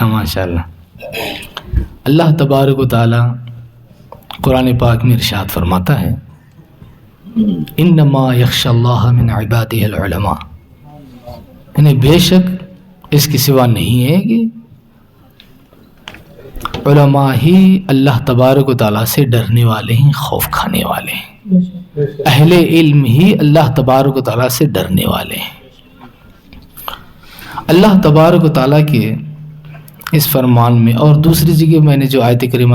ماشاء اللہ. اللہ تبارک و تعالی قرآن پاک میں ارشاد فرماتا ہے انما یخشی اللہ من عبادہ العلماء، یعنی بے شک اس کی سوا نہیں ہے کہ علماء ہی اللہ تبارک و تعالیٰ سے ڈرنے والے ہیں، خوف کھانے والے ہیں. اہل علم ہی اللہ تبارک و تعالیٰ سے ڈرنے والے ہیں. اللہ تبارک و تعالیٰ کے اس فرمان میں اور دوسری جگہ میں نے جو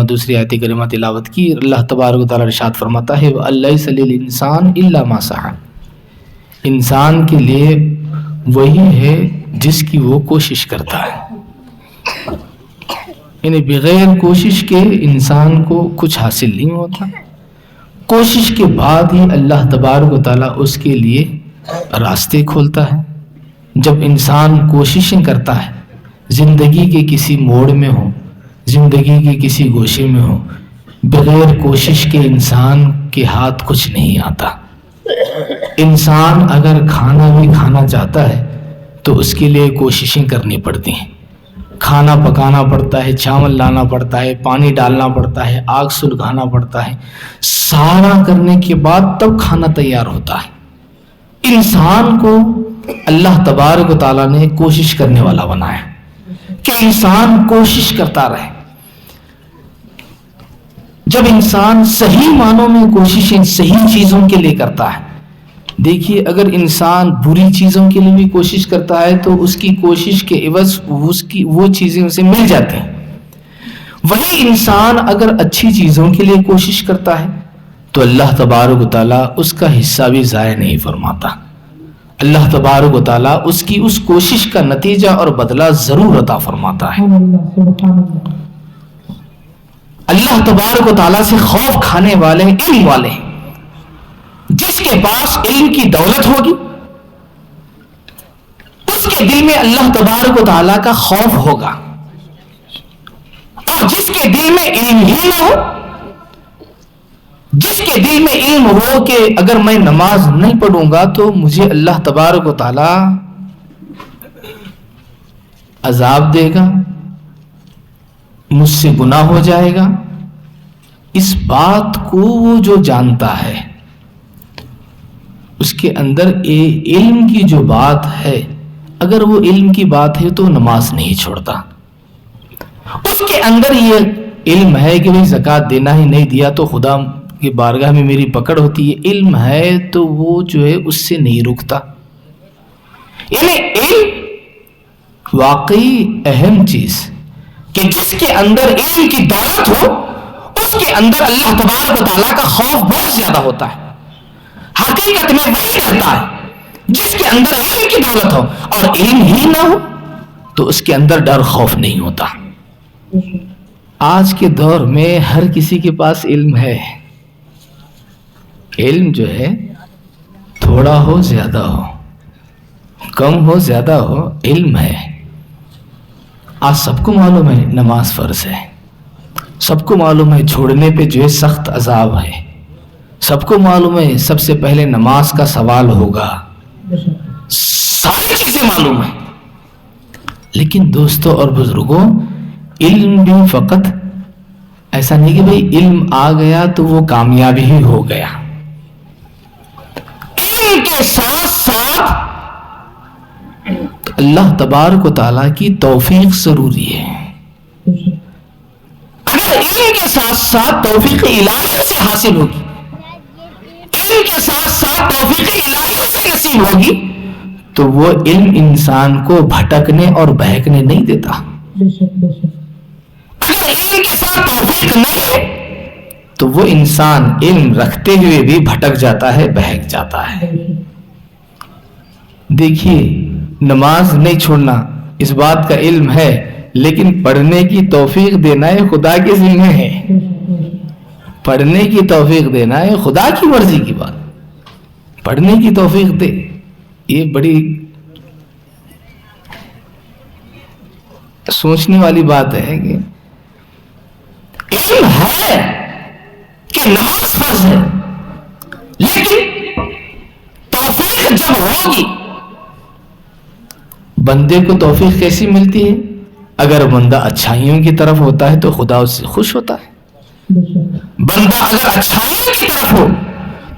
دوسری آیت کریمہ تلاوت کی، اللہ تبارک و تعالیٰ ارشاد فرماتا ہے وَأَلَّيْسَ لِلْإِنسَانِ إِلَّا مَا سَعَى، انسان کے لیے وہی ہے جس کی وہ کوشش کرتا ہے. یعنی بغیر کوشش کے انسان کو کچھ حاصل نہیں ہوتا، کوشش کے بعد ہی اللہ تبارک و تعالیٰ اس کے لیے راستے کھولتا ہے. جب انسان کوششیں کرتا ہے، زندگی کے کسی موڑ میں ہو، زندگی کے کسی گوشے میں ہو، بغیر کوشش کے انسان کے ہاتھ کچھ نہیں آتا. انسان اگر کھانا بھی کھانا چاہتا ہے تو اس کے لیے کوششیں کرنی پڑتی ہیں. کھانا پکانا پڑتا ہے، چاول لانا پڑتا ہے، پانی ڈالنا پڑتا ہے، آگ سلگانا پڑتا ہے. سارا کرنے کے بعد تب کھانا تیار ہوتا ہے. انسان کو اللہ تبارک و تعالیٰ نے کوشش کرنے والا بنایا کہ انسان کوشش کرتا رہے. جب انسان صحیح معنوں میں کوششیں صحیح چیزوں کے لیے کرتا ہے، دیکھیے اگر انسان بری چیزوں کے لیے بھی کوشش کرتا ہے تو اس کی کوشش کے عوض وہ چیزیں اسے مل جاتی ہیں. وہی انسان اگر اچھی چیزوں کے لیے کوشش کرتا ہے تو اللہ تبارک و تعالیٰ اس کا حصہ بھی ضائع نہیں فرماتا. اللہ تبارک و تعالیٰ اس کی اس کوشش کا نتیجہ اور بدلہ ضرور عطا فرماتا ہے. اللہ تبارک و تعالیٰ سے خوف کھانے والے علم والے، جس کے پاس علم کی دولت ہوگی اس کے دل میں اللہ تبارک و تعالیٰ کا خوف ہوگا، اور جس کے دل میں علم ہی نہ ہو، جس کے دل میں علم ہو کہ اگر میں نماز نہیں پڑھوں گا تو مجھے اللہ تبارک و تعالیٰ عذاب دے گا، مجھ سے گناہ ہو جائے گا، اس بات کو وہ جو جانتا ہے اس کے اندر علم کی جو بات ہے، اگر وہ علم کی بات ہے تو نماز نہیں چھوڑتا. اس کے اندر یہ علم ہے کہ بھئی زکوٰۃ دینا ہی نہیں دیا تو خدا کی بارگاہ میں میری پکڑ ہوتی ہے، علم ہے تو وہ جو ہے اس سے نہیں رکتا. یعنی علم واقعی اہم چیز کہ جس کے اندر علم کی دولت ہو اس کے اندر اللہ تبارک و تعالیٰ کا خوف بہت زیادہ ہوتا ہے. حقیقت میں وہی رہتا ہے جس کے اندر علم کی دولت ہو، اور علم ہی نہ ہو تو اس کے اندر ڈر خوف نہیں ہوتا. آج کے دور میں ہر کسی کے پاس علم ہے. علم جو ہے تھوڑا ہو زیادہ ہو، کم ہو زیادہ ہو، علم ہے. آج سب کو معلوم ہے نماز فرض ہے، سب کو معلوم ہے چھوڑنے پہ جو ہے سخت عذاب ہے، سب کو معلوم ہے سب سے پہلے نماز کا سوال ہوگا، ساری چیزیں معلوم ہیں. لیکن دوستوں اور بزرگوں، علم بھی فقط ایسا نہیں کہ بھئی علم آ گیا تو وہ کامیابی ہی ہو گیا. علم کے ساتھ ساتھ اللہ تبارک و تعالیٰ کی توفیق ضروری ہے. اگر علم کے ساتھ ساتھ توفیق الہی سے حاصل ہوگی، علم کے ساتھ ساتھ توفیق الہی سے نصیب ہوگی، تو وہ علم انسان کو بھٹکنے اور بہکنے نہیں دیتا. اگر علم کے ساتھ توفیق نہیں ہے تو وہ انسان علم رکھتے ہوئے بھی بھٹک جاتا ہے، بہک جاتا ہے. دیکھیے نماز نہیں چھوڑنا اس بات کا علم ہے، لیکن پڑھنے کی توفیق دینا ہے خدا کے ذمہ ہے. پڑھنے کی توفیق دینا ہے خدا کی مرضی کی بات. پڑھنے کی توفیق دے، یہ بڑی سوچنے والی بات ہے کہ علم ہے کہ نماز فرض ہے، لیکن توفیق جب ہوگی، بندے کو توفیق کیسی ملتی ہے؟ اگر بندہ اچھائیوں کی طرف ہوتا ہے تو خدا اس سے خوش ہوتا ہے. بندہ اگر اچھائیوں کی طرف ہو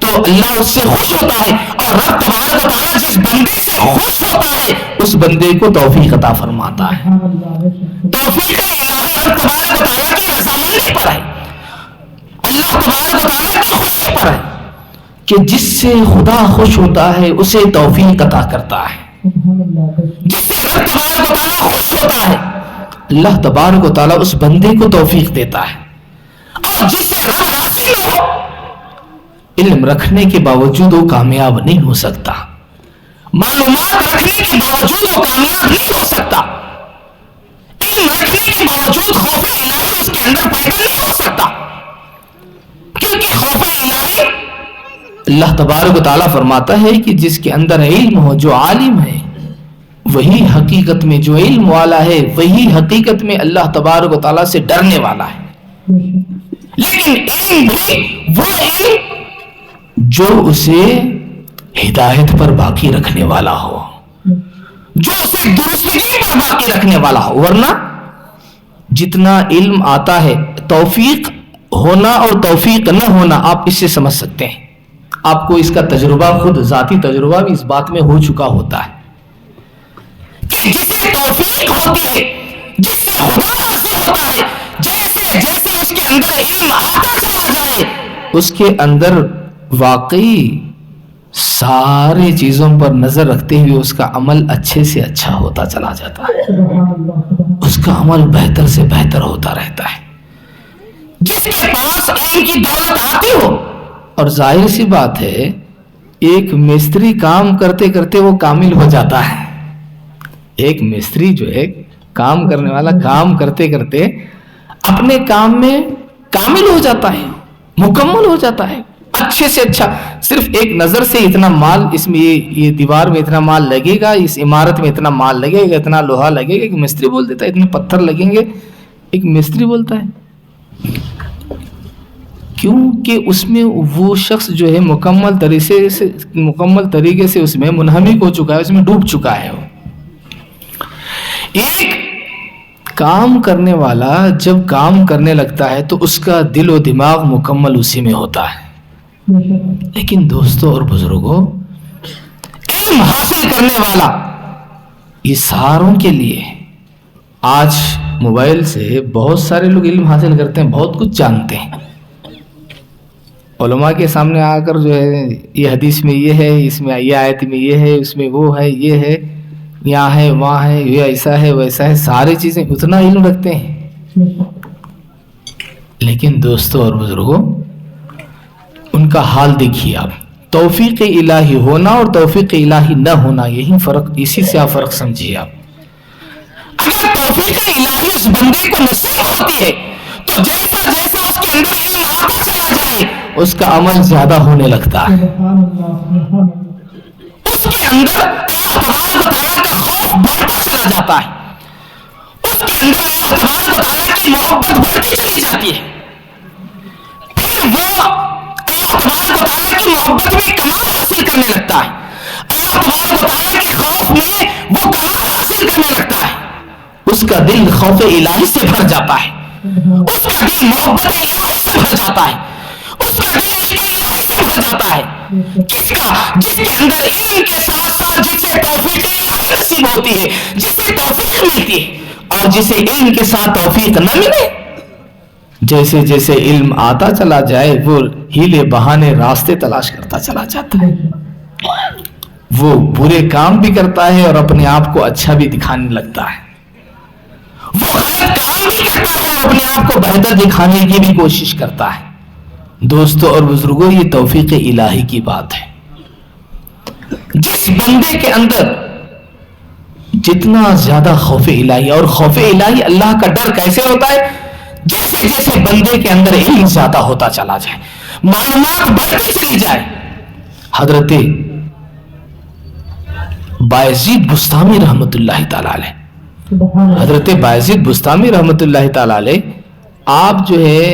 تو اللہ اس سے خوش ہوتا ہے, اور رب تبارک و تعالیٰ جس بندے سے خوش ہوتا ہے اس بندے کو توفیق عطا فرماتا ہے. توفیق الہی رب تبارک و تعالیٰ کی رضامندی پر ہے, اللہ تبارک و تعالیٰ کی خوشی پر ہے کہ جس سے خدا خوش ہوتا ہے اسے توفیق عطا کرتا ہے. جس سے رب تبارک و تعالیٰ خوش ہوتا ہے اللہ تبارک و تعالیٰ اس بندے کو توفیق دیتا ہے. اور جس سے رب راضی نہ ہو, علم رکھنے کے باوجود وہ کامیاب نہیں ہو سکتا, معلومات رکھنے کے باوجود وہ کامیاب نہیں ہو سکتا, علم رکھنے کے باوجود خوف الہی اس کے اندر پیدا نہیں ہو سکتا. کیونکہ خوف الہی, اللہ تبارک و تعالیٰ فرماتا ہے کہ جس کے اندر علم ہو, جو عالم ہے, وہی حقیقت میں, جو علم والا ہے وہی حقیقت میں اللہ تبارک و تعالیٰ سے ڈرنے والا ہے. لیکن علم بھی وہ علم جو اسے ہدایت پر باقی رکھنے والا ہو, جو اسے درستگی پر باقی رکھنے والا ہو. ورنہ جتنا علم آتا ہے, توفیق ہونا اور توفیق نہ ہونا آپ اس سے سمجھ سکتے ہیں. آپ کو اس کا تجربہ, خود ذاتی تجربہ بھی اس بات میں ہو چکا ہوتا ہے کہ جسے توفیق ہوتی ہے, جس سے خدا راضی ہوتا ہے, جیسے جیسے اس کے اندر علم آتا چلا جائے اس کے اندر واقعی سارے چیزوں پر نظر رکھتے ہوئے اس کا عمل اچھے سے اچھا ہوتا چلا جاتا ہے, اس کا عمل بہتر سے بہتر ہوتا رہتا ہے. جس کے پاس علم کی دولت آتی ہو, اور ظاہر سی بات ہے ایک مستری کام کرتے کرتے وہ کامل ہو جاتا ہے. ایک مستری جو ہے کام کرنے والا کام کرتے کرتے اپنے کام میں کامل ہو جاتا ہے, مکمل ہو جاتا ہے, اچھے سے اچھا. صرف ایک نظر سے اتنا مال اس میں, یہ دیوار میں اتنا مال لگے گا, اس عمارت میں اتنا مال لگے گا, اتنا لوہا لگے گا, ایک مستری بول دیتا ہے اتنے پتھر لگیں گے, ایک مستری بولتا ہے. کیونکہ اس میں وہ شخص جو ہے مکمل طریقے سے اس میں منہمک ہو چکا ہے, اس میں ڈوب چکا ہے. وہ ایک کام کرنے والا جب کام کرنے لگتا ہے تو اس کا دل و دماغ مکمل اسی میں ہوتا ہے. لیکن دوستوں اور بزرگوں, علم حاصل کرنے والا یہ ساروں کے لیے, آج موبائل سے بہت سارے لوگ علم حاصل کرتے ہیں, بہت کچھ جانتے ہیں. علماء کے سامنے آ کر جو ہے یہ حدیث میں یہ ہے, اس میں یہ آیت میں یہ ہے, اس میں وہ ہے, یہ ہے, یہاں ہے, وہاں ہے, یہ ایسا ہے, ویسا ہے, ساری چیزیں اتنا علم رکھتے ہیں. لیکن دوستوں اور بزرگوں ان کا حال دیکھیے آپ. توفیق الہی ہونا اور توفیق الہی نہ ہونا, یہی فرق, اسی سے آپ فرق سمجھیے. آپ اگر توفیق الہی اس بندے کو نصیب ہوتی ہے تو جیسا جیسا اس کے اندر علم آتا چلا جائے اس کا عمل زیادہ ہونے لگتا ہے, اس کے اندر اللہ تبارک و تعالیٰ کا خوف بڑھتا چلا جاتا ہے, اس کے اندر اللہ تبارک و تعالیٰ کی محبت بڑھتی چلی جاتی ہے. پھر وہ اللہ تبارک و تعالیٰ کی محبت میں کمال حاصل کرنے لگتا ہے, اللہ تبارک و تعالیٰ کے خوف میں وہ کمال حاصل کرنے لگتا ہے. اس کا دل خوف الہی سے بھر جاتا ہے, اس کا دل محبت الہی سے بھر جاتا ہے, اس کا دل عشق الہی سے بھر جاتا ہے. جس کے اندر علم کے ساتھ ساتھ جسے توفیق الہی نصیب ہوتی ہے, جسے توفیق ملتی ہے, اور جسے علم کے ساتھ توفیق نہ ملے, جیسے جیسے علم آتا چلا جائے وہ ہیلے بہانے راستے تلاش کرتا چلا جاتا ہے. وہ برے کام بھی کرتا ہے اور اپنے آپ کو اچھا بھی دکھانے لگتا ہے. وہ غلط کام بھی کرتا ہے اور اپنے آپ کو بہتر دکھانے کی بھی کوشش کرتا ہے. دوستوں اور بزرگوں یہ توفیق الہی کی بات ہے. جس بندے کے اندر جتنا زیادہ خوف الہی, اور خوف الہی اللہ کا ڈر کیسے ہوتا ہے, جیسے جیسے بندے کے اندر علم زیادہ ہوتا چلا جائے, معلومات بڑھتی چلی جائے. حضرت بایزید بستامی رحمت اللہ تعالی علیہ, حضرت بایزید بستامی رحمت اللہ تعالی علیہ, آپ جو ہے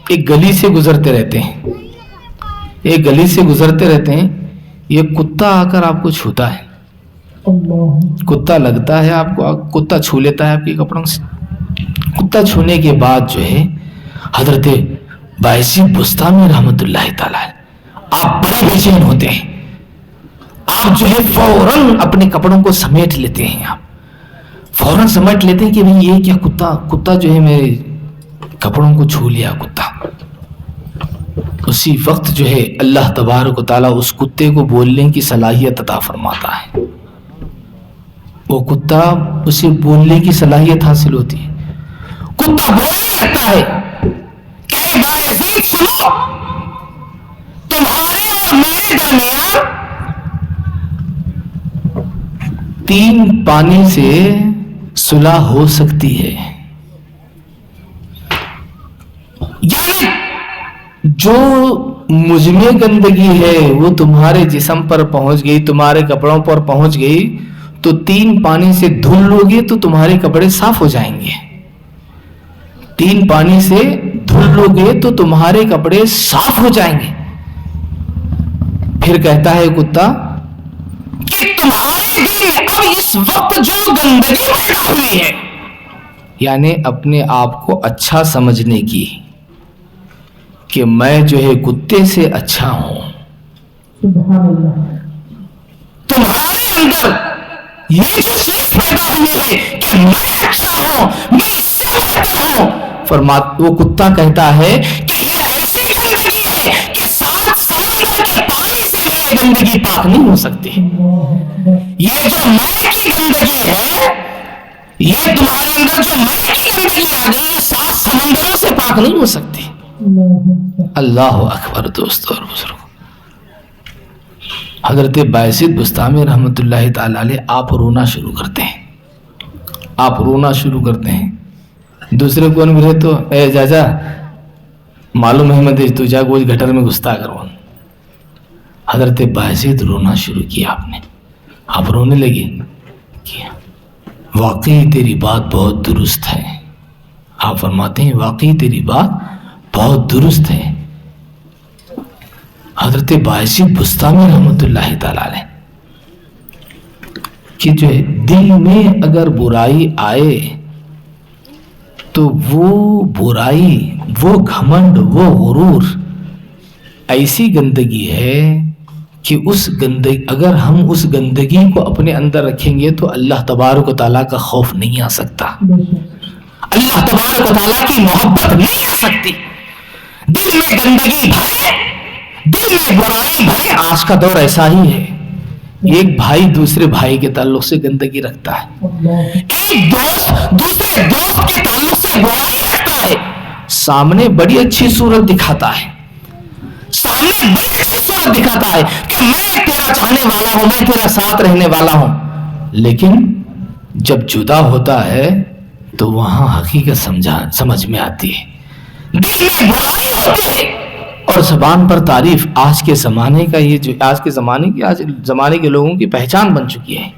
ایک گلی سے گزرتے رہتے ہیں, ایک گلی سے گزرتے رہتے ہیں, یہ کتا آ کر آپ کو چھوتا ہے. کتا لگتا ہے آپ کو، کتا چھو لیتا ہے آپ کے کپڑوں سے، کتا چھونے کے بعد جو ہے حضرت بایزید بستامی رحمت اللہ تعالی آپ بڑے بے چین ہوتے ہیں، آپ جو ہے فوراً اپنے کپڑوں کو سمیٹ لیتے ہیں، آپ فوراً سمیٹ لیتے ہیں کہ بھئی یہ کیا کتا جو ہے میرے کپڑوں کو چھو لیا کتا۔ اسی وقت جو ہے اللہ تبارک و تعالیٰ اس کتے کو بولنے کی صلاحیت عطا فرماتا ہے، وہ کتا اسے بولنے کی صلاحیت حاصل ہوتی ہے، کتا بولنے لگتا ہے کہ اے بایزید سنو، تمہارے اور میرے درمیان 3 پانی سے صلح ہو سکتی ہے، یعنی جو مجھ میں گندگی ہے وہ تمہارے جسم پر پہنچ گئی، تمہارے کپڑوں پر پہنچ گئی تو 3 پانی سے دھل لو گے تو تمہارے کپڑے صاف ہو جائیں گے، 3 پانی سے دھل لو گے تو تمہارے کپڑے صاف ہو جائیں گے۔ پھر کہتا ہے کتا کہ تمہارے دل میں اب اس وقت جو گندگی پیدا ہوئی ہے، یعنی اپنے آپ کو اچھا سمجھنے کی کہ میں جو ہے کتے سے اچھا ہوں، تمہارے اندر یہ جو چیز پیدا ہوئی ہے کہ میں اچھا ہوں، میں اس سے بہتر ہوں، وہ کتا کہتا ہے کہ یہ ایسی گندگی ہے کہ 7 سمندر کے پانی سے بھی یہ گندگی پاک نہیں ہو سکتی، یہ جو میں کی گندگی ہے، یہ تمہارے اندر جو میں کی گندگی آ گئی، یہ 7 سمندروں سے پاک نہیں ہو سکتی۔ اللہ اکبر۔ دوستو اور بزرگوں، حضرت بایزید بستامی رحمت اللہ تعالی علیہ آپ رونا شروع کرتے ہیں، آپ رونا شروع کرتے ہیں، دوسرے کون ملے تو اے جاجا معلوم ہے مدیش تو جا گوش گھٹر میں گھستا کرون۔ حضرت بایزید رونا شروع کیا، آپ رونے لگے کیا واقعی تیری بات بہت درست ہے، آپ فرماتے ہیں واقعی تیری بات بہت درست ہے۔ حضرت بایزید بستامی رحمت اللہ تعالی علیہ کہ جو ہے دل میں اگر برائی آئے تو وہ برائی، وہ گھمنڈ، وہ غرور ایسی گندگی ہے کہ اس گندگی، اگر ہم اس گندگی کو اپنے اندر رکھیں گے تو اللہ تبارک و تعالیٰ کا خوف نہیں آ سکتا، اللہ تبارک و تعالیٰ کی محبت نہیں آ سکتی۔ دل میں گندگی بھرے، دل میں برائی بھرے، آج کا دور ایسا ہی ہے، ایک بھائی دوسرے بھائی کے تعلق سے گندگی رکھتا ہے، ایک دوست دوسرے دوست کے تعلق سے برائی رکھتا ہے، سامنے بڑی اچھی صورت دکھاتا ہے، سامنے بڑی اچھی صورت دکھاتا ہے کہ میں تیرا چاہنے والا ہوں، میں تیرا ساتھ رہنے والا ہوں، لیکن جب جدا ہوتا ہے تو وہاں حقیقت سمجھ میں آتی ہے، دل میں برائی ہوتی ہے اور زبان پر تعریف۔ آج کے زمانے کا یہ جو آج زمانے کے لوگوں کی پہچان بن چکی ہے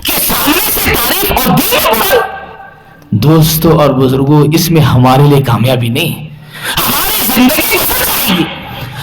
کہ سامنے سے تعریف اور دل میں برائی۔ دوستو اور بزرگوں، اس میں ہمارے لیے کامیابی نہیں، ہماری زندگی گزر جائے گی،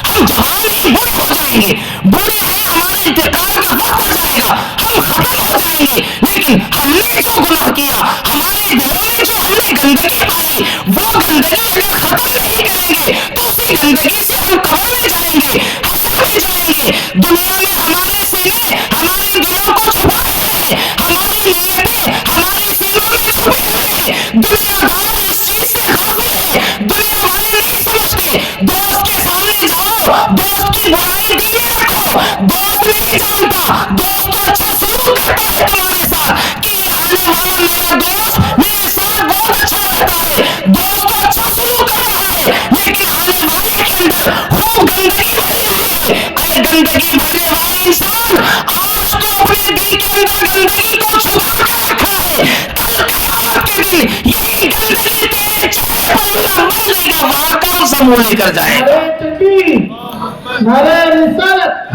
ہم جوان ہی بوڑھے ہو جائیں گے، بوڑھے ہیں ہمارے انتقال کا وقت ہو جائے گا، ہم ختم ہو جائیں گے، لیکن ہم نے جو گناہ کیا، ہمارے دلوں میں جو ہم نے گندگی پائی، وہ گندگی اگر ختم نہیں کریں گے تو اسی گندگی سے ہم قبر میں جائیں گے، حشر میں جائیں گے۔ دنیا میں ہمارے سینے ہمارے دلوں کو چھپا رہے ہیں، ہماری نیتیں ہمارے سینوں میں چھپی ہوئی ہیں، دنیا دار اس چیز سے غافل ہے، دنیا والے نہیں سمجھتے۔ دوست کے سامنے جاؤ، دوست کی برائی دل میں رکھو، دوست نہیں جانتا، دوست تو اچھا سلوک کرتا ہے تمہارے ساتھ کہ یہ آنے والا میرا دوست میرے ساتھ بہت اچھا رہتا ہے، دوست تو اچھا سلوک کر رہا ہے، لیکن آنے والے کے اندر خوب گندگی بھری ہوئی ہے۔ اے گندگی بھرنے والے انسان، آج تو اپنے دل کے اندر گندگی کو چھپا کر رکھا ہے، کل قیامت کے دن یہی گندگی تیرے چہرے پر اللہ مل لے گا، وہاں کون سا منہ لے کر جائے گا؟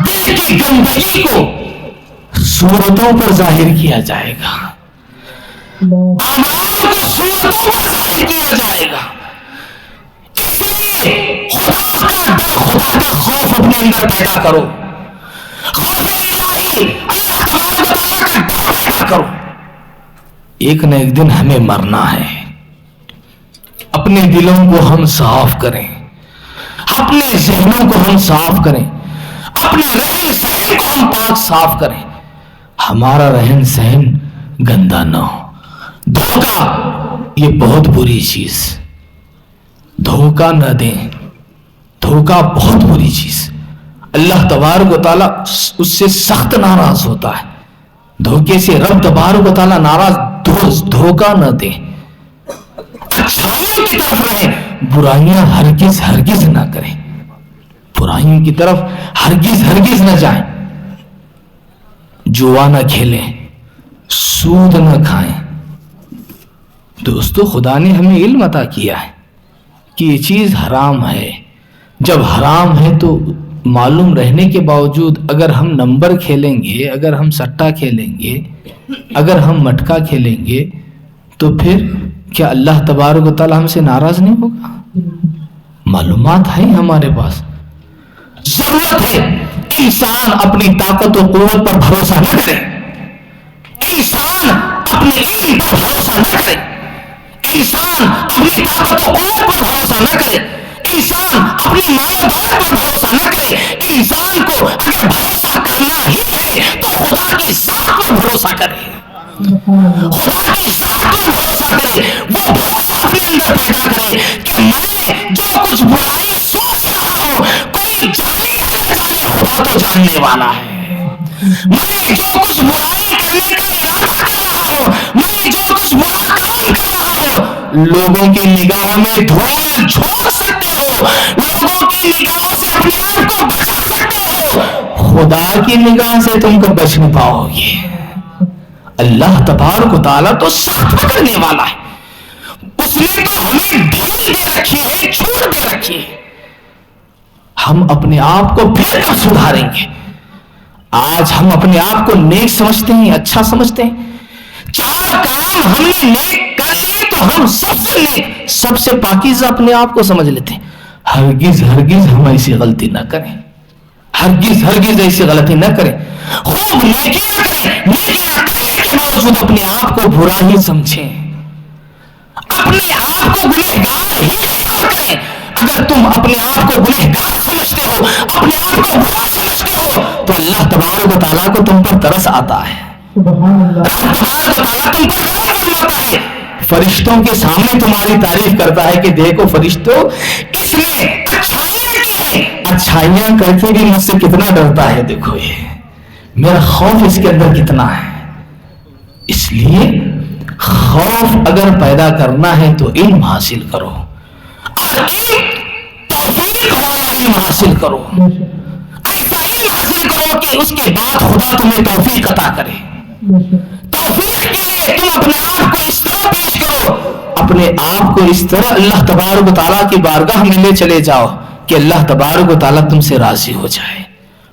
دل کی گندگی کو صورتوں پر ظاہر کیا جائے گا، اعمال کو صورتوں پر ظاہر کیا جائے گا، اس لیے خدا کا ڈر، خدا کا خوف اپنے اندر پیدا کرو، خوف الہی، اللہ تبارک و تعالیٰ کا ایک نہ ایک دن ہمیں مرنا ہے. اپنے دلوں کو ہم صاف کریں, اپنے ذہنوں کو ہم صاف کریں, اپنے رہن سہن کو ہم پاک صاف کریں, ہمارا رہن سہن گندا نہ ہو. دھوکہ یہ بہت بری چیز, دھوکہ نہ دیں, دھوکہ بہت بری چیز. اللہ تبارک و تعالیٰ اس سے سخت ناراض ہوتا ہے. دھوکے سے رب تبارک و تعالیٰ ناراض. دھوکہ نہ دیں, اچھائیوں کی طرف رہیں, برائیاں ہرگز ہرگز نہ کریں, برائیوں کی طرف ہرگز ہرگز نہ جائیں. جوا نہ کھیلیں, سود نہ کھائیں. دوستو خدا نے ہمیں علم عطا کیا ہے کہ یہ چیز حرام ہے. جب حرام ہے تو معلوم رہنے کے باوجود اگر ہم نمبر کھیلیں گے, اگر ہم سٹا کھیلیں گے, اگر ہم مٹکا کھیلیں گے, تو پھر کیا اللہ تبارک و تعالیٰ ہم سے ناراض نہیں ہوگا؟ معلومات ہے ہمارے پاس. ضرورت ہے انسان اپنی طاقت و قوت پر بھروسہ نہ کرے, انسان اپنے علم پر بھروسہ نہ کرے, انسان اپنی طاقت و قوت پر بھروسہ نہ کرے, انسان اپنی مال و دولت پر بھروسہ نہ کرے. انسان کو اگر بھروسہ کرنا ہی ہے تو خدا کی ذات پر بھروسہ کرے, خدا کی ذات پر بھروسہ کرے. وہ بھروسہ اپنے اندر پیدا کرے کہ میں جو کچھ برائی سوچ رہا ہوں, کوئی جانے یا نہ جانے خدا تو جاننے والا ہے. میں جو کچھ برائی کرنے کا ارادہ کر رہا ہوں, میں جو کچھ برا کام کر رہا ہوں, لوگوں کی نگاہوں میں دھول جھونک سکتے ہو, لوگوں کی نگاہوں سے اپنے آپ کو بچا سکتے ہو, خدا کی نگاہ سے تم کو بچ نہیں پاؤ گے. اللہ تبارک و تعالیٰ تو سخت پکڑنے والا ہے. اس نے تو ہمیں ڈھیل دے رکھی ہے, چھوٹ دے رکھی ہے. ہم اپنے آپ کو پھر کب سدھاریں گے؟ آج ہم اپنے آپ کو نیک سمجھتے ہیں, اچھا سمجھتے ہیں. 4 کام ہم نے نیک کر لیے تو ہم سب سے نیک, سب سے پاکیزہ اپنے آپ کو سمجھ لیتے ہیں. ہرگز ہرگز ہم ایسی غلطی نہ کریں, ہرگز ہرگز ایسی غلطی نہ کریں. خوب نیکیاں کریں, نیکیاں کرنے کے باوجود اپنے آپ کو برا ہی سمجھیں, اپنے آپ کو گنہگار ہی حساب کریں. اگر تم اپنے آپ کو گنہگار سمجھتے ہو, اپنے آپ کو برا سمجھتے ہو, تو اللہ تبارک و تعالیٰ کو تم پر ترس آتا ہے. اللہ تبارک و تعالیٰ تم پر رحم فرماتا ہے. فرشتوں کے سامنے تمہاری تعریف کرتا ہے کہ دیکھو فرشتوں, اس نے اچھائیاں کی ہیں, اچھائیاں کر کے بھی مجھ سے کتنا ڈرتا ہے. دیکھو یہ میرا خوف اس کے اندر کتنا ہے. اس لیے خوف اگر پیدا کرنا ہے تو علم حاصل کرو, اور علم توفیق والا علم حاصل کرو. ایسا علم حاصل کرو کہ اس کے بعد خدا تمہیں توفیق عطا کرے. توفیق کے لیے تم اپنے آپ کو اس طرح پیش کرو, اپنے آپ کو اس طرح اللہ تبارک و تعالیٰ کی بارگاہ میں لے چلے جاؤ کہ اللہ تبارک و تعالیٰ تم سے راضی ہو جائے,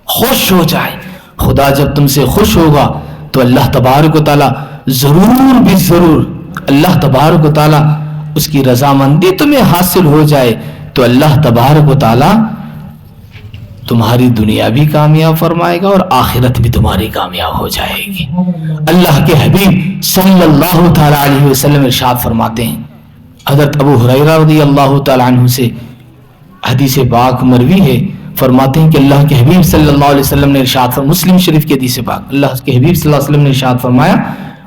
خوش ہو جائے. خدا جب تم سے خوش ہوگا تو اللہ تبارک و تعالیٰ ضرور بھی ضرور, اللہ تبارک و تعالیٰ اس کی رضامندی تمہیں حاصل ہو جائے تو اللہ تبارک و تعالیٰ تمہاری دنیا بھی کامیاب فرمائے گا اور آخرت بھی تمہاری کامیاب ہو جائے گی. اللہ کے حبیب صلی اللہ تعالیٰ علیہ وسلم ارشاد فرماتے ہیں, حضرت ابو ہریرہ رضی اللہ تعالیٰ عنہ سے حدیث پاک مروی ہے, فرماتے ہیں کہ اللہ کے حبیب صلی اللہ علیہ وسلم نے ارشاد فرمایا, مسلم شریف کی حدیث پاک, اللہ کے حبیب صلی اللہ علیہ وسلم نے ارشاد فرمایا,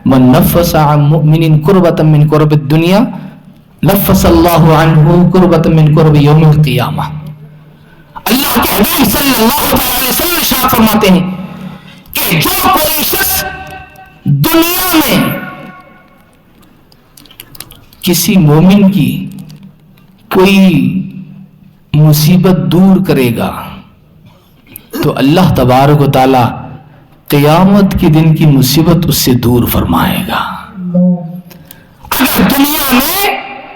من نفس عن مؤمن کربۃ من کرب الدنیا نفس اللہ عنہ کربۃ من کرب یوم القیامہ. اللہ کے حبیب صلی اللہ علیہ وسلم ارشاد فرماتے ہیں کہ جو کوئی شخص دنیا میں کسی مومن کی کوئی مصیبت دور کرے گا تو اللہ تبارک و تعالی قیامت کے دن کی مصیبت اس سے دور فرمائے گا. اگر دنیا میں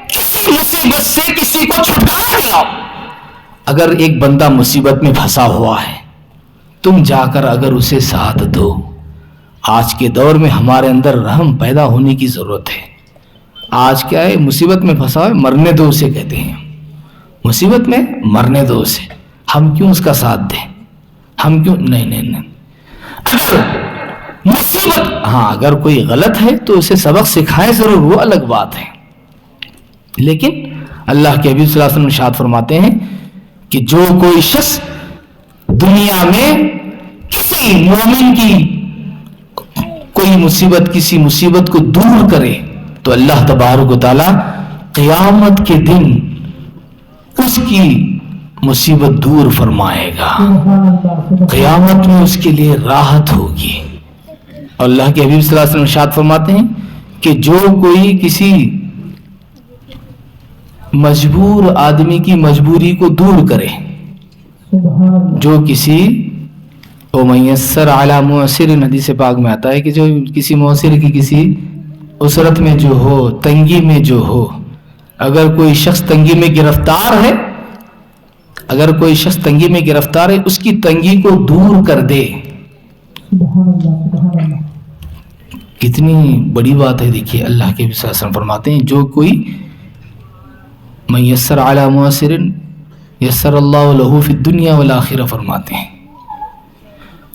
کسی مصیبت سے کسی کو چھٹکارا دلاؤ, اگر ایک بندہ مصیبت میں پھنسا ہوا ہے, تم جا کر اگر اسے ساتھ دو. آج کے دور میں ہمارے اندر رحم پیدا ہونے کی ضرورت ہے. آج کیا ہے, مصیبت میں پھنسا ہے, مرنے دو اسے کہتے ہیں. مصیبت میں مرنے دو اسے, ہم کیوں اس کا ساتھ دیں, ہم کیوں نہیں. اگر مصیبت، ہاں اگر کوئی غلط ہے تو اسے سبق سکھائے ضرور، وہ الگ بات ہے، لیکن اللہ کے حبیب صلی اللہ علیہ وسلم ارشاد فرماتے ہیں کہ جو کوئی شخص دنیا میں کسی مومن کی کوئی مصیبت، کسی مصیبت کو دور کرے تو اللہ تبارک و تعالی قیامت کے دن اس کی مصیبت دور فرمائے گا، قیامت میں اس کے لیے راحت ہوگی۔ اور اللہ کے حبیب صلی اللہ علیہ وسلم ارشاد فرماتے ہیں کہ جو کوئی کسی مجبور آدمی کی مجبوری کو دور کرے، جو کسی میسر علی معسر، حدیث پاک میں آتا ہے کہ جو کسی معسر کی کسی اسرت میں جو ہو، تنگی میں جو ہو، اگر کوئی شخص تنگی میں گرفتار ہے، اگر کوئی شخص تنگی میں گرفتار ہے، اس کی تنگی کو دور کر دے۔ کتنی بڑی بات ہے، دیکھیے اللہ کے صلی اللہ علیہ وسلم فرماتے ہیں جو کوئی من یسر علی معسر یسر اللہ لہ فی الدنیا والآخرہ، فرماتے ہیں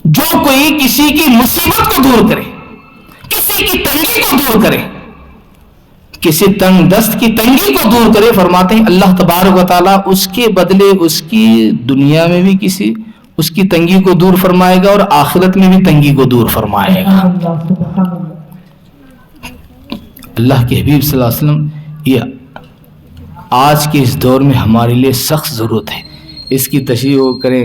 جو کوئی کسی کی مصیبت کو دور کرے، کسی کی تنگی کو دور کرے، کسی تنگ دست کی تنگی کو دور کرے، فرماتے ہیں اللہ تبارک و تعالیٰ اس کے بدلے اس کی دنیا میں بھی کسی اس کی تنگی کو دور فرمائے گا اور آخرت میں بھی تنگی کو دور فرمائے گا۔ اللہ کے حبیب صلی اللہ علیہ وسلم، یہ آج کے اس دور میں ہمارے لیے سخت ضرورت ہے، اس کی تشریح کریں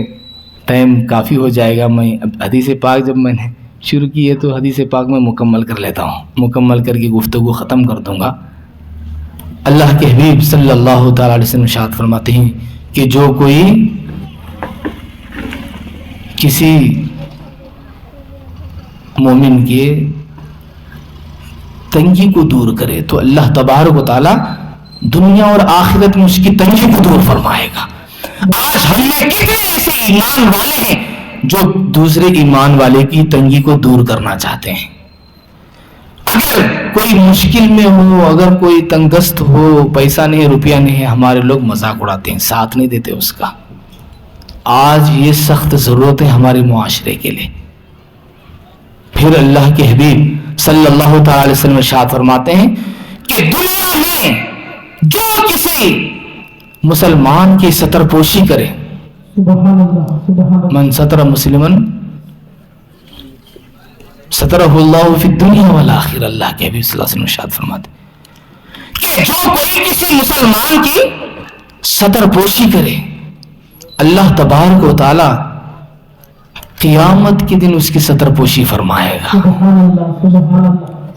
ٹائم کافی ہو جائے گا۔ میں حدیث پاک جب میں نے شروع کی ہے تو حدیث پاک میں مکمل کر لیتا ہوں، مکمل کر کے گفتگو ختم کر دوں گا۔ اللہ کے حبیب صلی اللہ تعالی علیہ وسلم ارشاد فرماتے ہیں کہ جو کوئی کسی مومن کے تنگی کو دور کرے تو اللہ تبارک و تعالی دنیا اور آخرت میں اس کی تنگی کو دور فرمائے گا۔ آج ہم میں کتنے ایسے ایمان والے ہیں جو دوسرے ایمان والے کی تنگی کو دور کرنا چاہتے ہیں؟ اگر کوئی مشکل میں ہو، اگر کوئی تنگ دست ہو، پیسہ نہیں، روپیہ نہیں ہے، ہمارے لوگ مذاق اڑاتے ہیں، ساتھ نہیں دیتے اس کا۔ آج یہ سخت ضرورت ہے ہمارے معاشرے کے لیے۔ پھر اللہ کے حبیب صلی اللہ تعالی علیہ وسلم ارشاد فرماتے ہیں کہ دنیا میں جو کسی مسلمان کی ستر پوشی کرے، من ستر مسلمن سترہ اللہ فی الدنیا والآخرہ، اللہ کے حبیب صلی اللہ علیہ وسلم ارشاد فرماتے کہ جو کوئی کسی مسلمان کی ستر پوشی کرے، اللہ تبارک و تعالی قیامت کے دن اس کی ستر پوشی فرمائے گا۔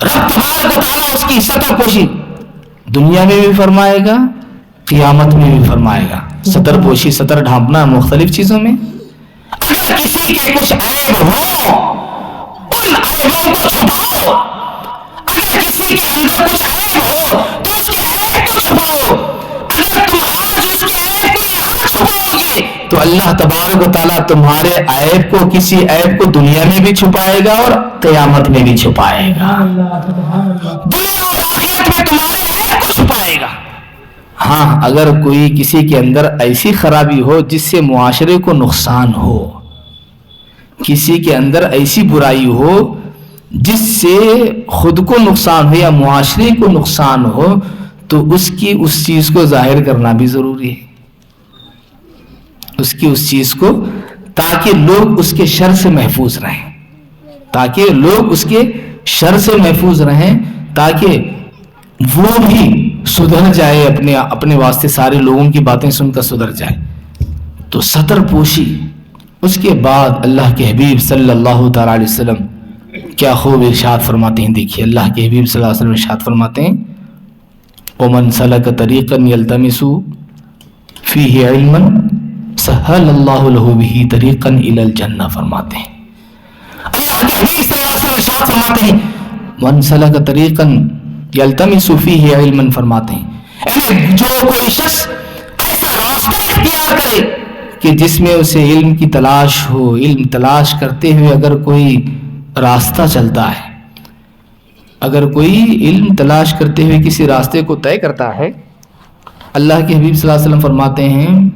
رب تبارک و تعالی اس کی ستر پوشی دنیا میں بھی فرمائے گا، قیامت میں بھی فرمائے گا۔ ستر پوشی، ستر ڈھانپنا مختلف چیزوں میں۔ اگر کسی کے کچھ عیب ہو، ان عیبوں کو چھپاؤ۔ اگر کسی کے اندر کچھ عیب ہو تو اس کے عیب کو چھپاؤ۔ اگر تم آج اس کے عیب کو یہاں چھپاؤ گے تو اللہ تبارک و تعالیٰ تمہارے عیب کو، کسی عیب کو دنیا میں بھی چھپائے گا اور قیامت میں بھی چھپائے گا، دنیا اور آخرت میں تمہارے عیب کو چھپائے گا۔ ہاں اگر کوئی کسی کے اندر ایسی خرابی ہو جس سے معاشرے کو نقصان ہو، کسی کے اندر ایسی برائی ہو جس سے خود کو نقصان ہو یا معاشرے کو نقصان ہو، تو اس کی اس چیز کو ظاہر کرنا بھی ضروری ہے، اس کی اس چیز کو، تاکہ لوگ اس کے شر سے محفوظ رہیں، تاکہ لوگ اس کے شر سے محفوظ رہیں، تاکہ وہ بھی سدھر جائے، اپنے واسطے سارے لوگوں کی باتیں سن کر سدھر جائے۔ تو ستر پوشی۔ اس کے بعد اللہ کے حبیب صلی اللہ تعالی علیہ وسلم کیا خوب ارشاد فرماتے ہیں، دیکھیے اللہ کے حبیب صلی اللہ علیہ وسلم ارشاد فرماتے ہیں وَمَنْ سَلَكَ طَرِيقًا يَلْتَمِسُ فِيهِ عِلْمًا سَهَّلَ اللَّهُ لَهُ بِهِ طَرِيقًا إِلَى الْجَنَّةِ، فرماتے ہیں اللہ کے حبیب صلی اللہ علیہ وسلم ارشاد فرماتے ہیں مَنْ سَلَكَ طَرِيقًا يَلْتَمِسُ فِيهِ عِلْمًا، فرماتے ہیں جو کوئی شخص ایسا راستہ اختیار کرے کہ جس میں اسے علم کی تلاش ہو، علم تلاش کرتے ہوئے اگر کوئی راستہ چلتا ہے، اگر کوئی علم تلاش کرتے ہوئے کسی راستے کو طے کرتا ہے، اللہ کے حبیب صلی اللہ علیہ وسلم فرماتے ہیں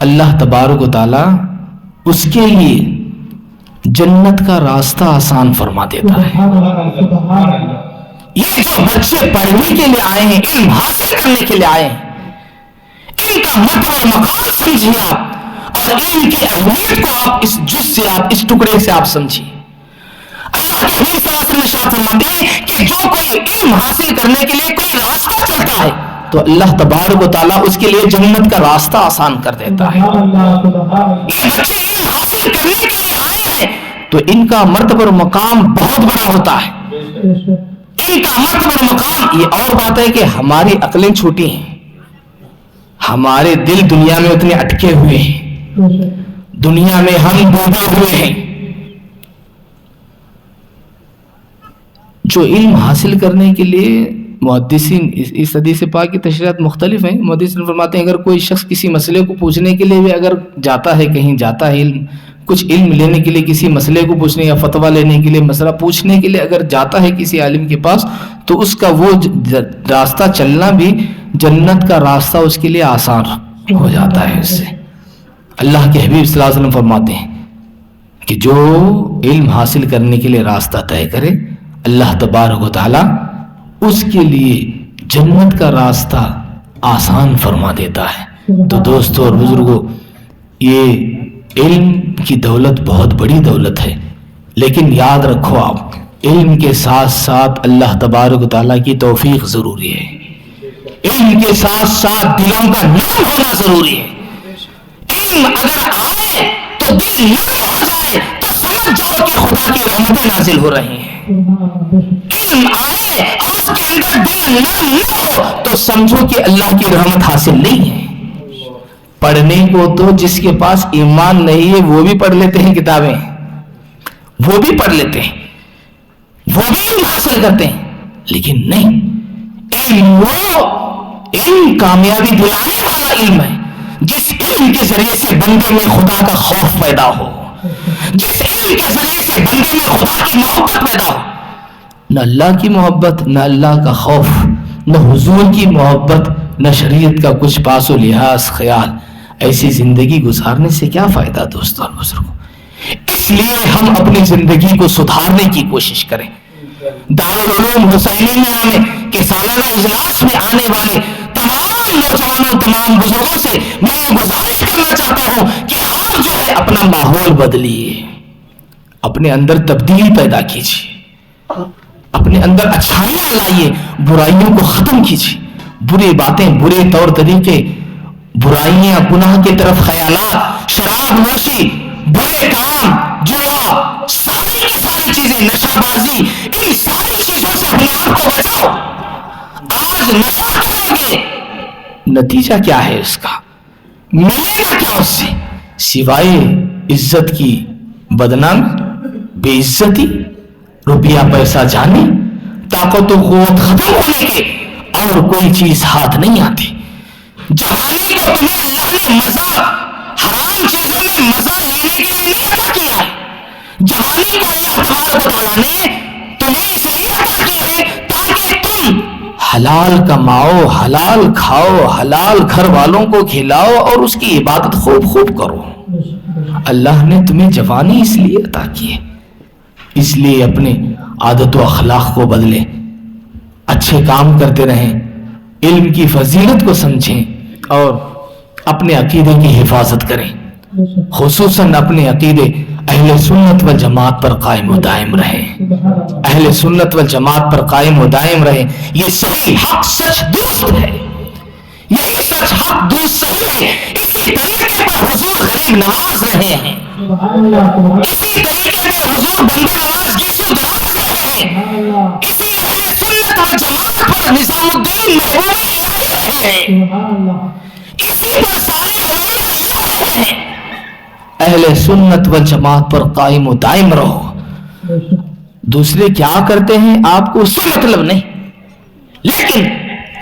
اللہ تبارک و تعالی اس کے لیے جنت کا راستہ آسان فرما دیتا ہے۔ یہ جو بچے پڑھنے کے لیے آئے ہیں، علم حاصل کرنے کے لیے آئے ہیں، ان کا مرتبہ اور مقام سمجھیے آپ، اور علم کی اہمیت کو آپ اس جز سے، آپ اس ٹکڑے سے آپ سمجھیے۔ اللہ کے نبی صلی اللہ علیہ وسلم ارشاد فرماتے ہیں کہ جو کوئی علم حاصل کرنے کے لیے کوئی راستہ چلتا ہے تو اللہ تبارک و تعالیٰ اس کے لیے جنت کا راستہ آسان کر دیتا ہے۔ یہ بچے علم حاصل کرنے کے لیے آئے ہیں تو ان کا مرتبہ اور مقام بہت بڑا ہوتا ہے، ان کا مرتبہ اور مقام۔ یہ اور بات ہے کہ ہماری عقلیں چھوٹی ہیں، ہمارے دل دنیا میں اتنے اٹکے ہوئے ہیں، دنیا میں ہم ڈوبے ہوئے ہیں۔ جو علم حاصل کرنے کے لیے محدثین، اس حدیث پاک کی تشریحات مختلف ہیں، محدثین فرماتے ہیں اگر کوئی شخص کسی مسئلے کو پوچھنے کے لیے بھی اگر جاتا ہے، کہیں جاتا ہے، کچھ علم لینے کے لیے، کسی مسئلے کو پوچھنے یا فتویٰ لینے کے لیے، مسئلہ پوچھنے کے لیے اگر جاتا ہے کسی عالم کے پاس، تو اس کا وہ راستہ چلنا بھی جنت کا راستہ اس کے لیے آسان ہو جاتا ہے اس سے۔ اللہ کے حبیب صلی اللہ علیہ وسلم فرماتے ہیں کہ جو علم حاصل کرنے کے لیے راستہ طے کرے، اللہ تبارک و تعالیٰ اس کے لیے جنت کا راستہ آسان فرما دیتا ہے۔ تو دوستو اور بزرگو، یہ علم کی دولت بہت بڑی دولت ہے، لیکن یاد رکھو آپ، علم کے ساتھ ساتھ اللہ تبارک و تعالیٰ کی توفیق ضروری ہے، علم کے ساتھ ساتھ دلوں کا نرم ہونا ضروری ہے۔ علم اگر آئے تو دل نرم ہو جائے تو سمجھ جاؤ کہ خدا کی رحمتیں نازل ہو رہی ہیں۔ علم آئے اور اس کے اندر دل نرم نہ ہو تو سمجھو کہ اللہ کی رحمت حاصل نہیں ہے۔ پڑھنے کو تو جس کے پاس ایمان نہیں ہے وہ بھی پڑھ لیتے ہیں کتابیں، وہ بھی پڑھ لیتے ہیں، وہ بھی علم حاصل کرتے ہیں، لیکن نہیں، علم کامیابی دلانے والا علم ہے جس علم کے ذریعے سے بندے میں خدا کا خوف پیدا ہو، جس علم کے ذریعے سے بندے میں خدا کی محبت پیدا ہو۔ نہ اللہ کی محبت، نہ اللہ کا خوف، نہ حضور کی محبت، نہ شریعت کا کچھ پاس و لحاظ خیال، ایسی زندگی گزارنے سے کیا فائدہ دوستوں اور بزرگوں؟ اس لیے ہم اپنی زندگی کو سدھارنے کی کوشش کریں۔ دارالعلوم حسینیہ میں کہ سالانہ اجلاس میں آنے والے تمام نوجوانوں، تمام بزرگوں سے میں گزارش کرنا چاہتا ہوں کہ آپ جو ہے اپنا ماحول بدلیے، اپنے اندر تبدیلی پیدا کیجیے، اپنے اندر اچھائیاں لائیے، برائیوں کو ختم کیجیے، بری باتیں، برے طور طریقے، برائیاں، گناہ کی طرف خیالات، شراب نوشی، برے کام، جوا، ساری کی ساری چیزیں، نشہ بازی، ان ساری چیزوں سے اپنے آپ کو بچاؤ۔ آج نشہ کرو گے، نتیجہ کیا ہے اس کا؟ ملے گا کیا اس سے؟ سوائے عزت کی بدنام، بے عزتی، روپیہ پیسہ جانے، طاقت و قوت ختم ہونے کے اور کوئی چیز ہاتھ نہیں آتی۔ جوانی کو تمہیں اللہ نے مزہ، حرام چیزوں میں مزہ لینے کے لیے نہیں عطا کیا ہے، جوانی کو اللہ تبارک و تعالیٰ نے تمہیں اس لیے عطا کی ہے تاکہ تم حلال کماؤ، حلال کھاؤ، حلال گھر والوں کو کھلاؤ اور اس کی عبادت خوب خوب کرو۔ اللہ نے تمہیں جوانی اس لیے عطا کی ہے، اس لیے اپنے عادت و اخلاق کو بدلیں، اچھے کام کرتے رہیں، علم کی فضیلت کو سمجھیں اور اپنے عقیدے کی حفاظت کریں، خصوصاً اپنے عقیدے اہل سنت والجماعت پر قائم و دائم رہیں، اہل سنت والجماعت پر قائم و دائم رہیں۔ یہ صحیح حق سچ درست ہے، یہی سچ حق درست صحیح ہے، اسی طریقے پر حضور غریب نواز رہے ہیں، اسی طریقے پر حضور بندہ نواز جیسے دراز رہے ہیں، اسی اہل سنت والجماعت پر نظام الدین محبوبی رہے ہیں، اسی پر سارے اولیاء رہے ہیں۔ اہل سنت والجماعت پر قائم و دائم رہو۔ دوسرے کیا کرتے ہیں آپ کو اس سے مطلب نہیں، لیکن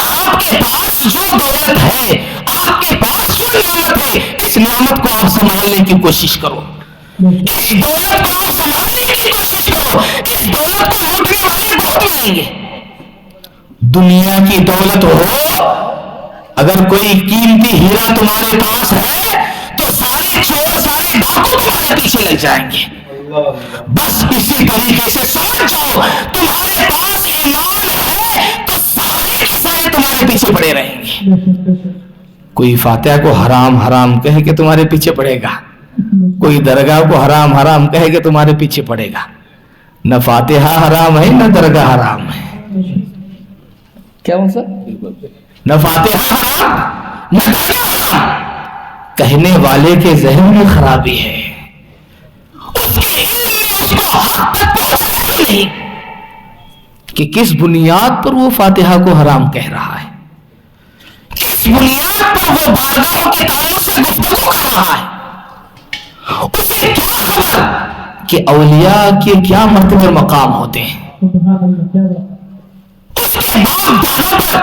آپ کے پاس جو دولت ہے، آپ کے پاس جو نعمت ہے، اس نعمت کو آپ سنبھالنے کی کوشش کرو، اس دولت کو آپ سنبھالنے کی کوشش کرو۔ اس دولت کو لوٹنے والے بہت ملیں گے۔ دنیا کی دولت ہو، اگر کوئی قیمتی ہیرا تمہارے پاس ہے تو سارے چور، سارے ڈاکو تمہارے پیچھے لگ جائیں گے، بس اسی طریقے سے سمجھ جاؤ تمہارے پاس ایمان ہے تو سارے کے سارے تمہارے پیچھے پڑے رہیں گے. کوئی فاتحہ کو حرام حرام کہے کہ تمہارے پیچھے پڑے گا, کوئی درگاہ کو حرام حرام کہے کہ تمہارے پیچھے پڑے گا. نہ فاتحہ حرام ہے نہ درگاہ حرام ہے. کیا بول سر؟ نہ فاتحہ حرام نہ درگاہ حرام. کہنے والے کے ذہن میں خرابی ہے, اس کے علم میں اس کو حق تک پہنچا ہی نہیں کہ کس بنیاد پر وہ فاتحہ کو حرام کہہ رہا ہے, کس بنیاد پر وہ بارگاہوں کے تعلق سے گفتگو کر رہا ہے. اسے کیا خبر کہ اولیاء کے کیا مرتبہ مقام ہوتے ہیں. اس کے باپ دادا پر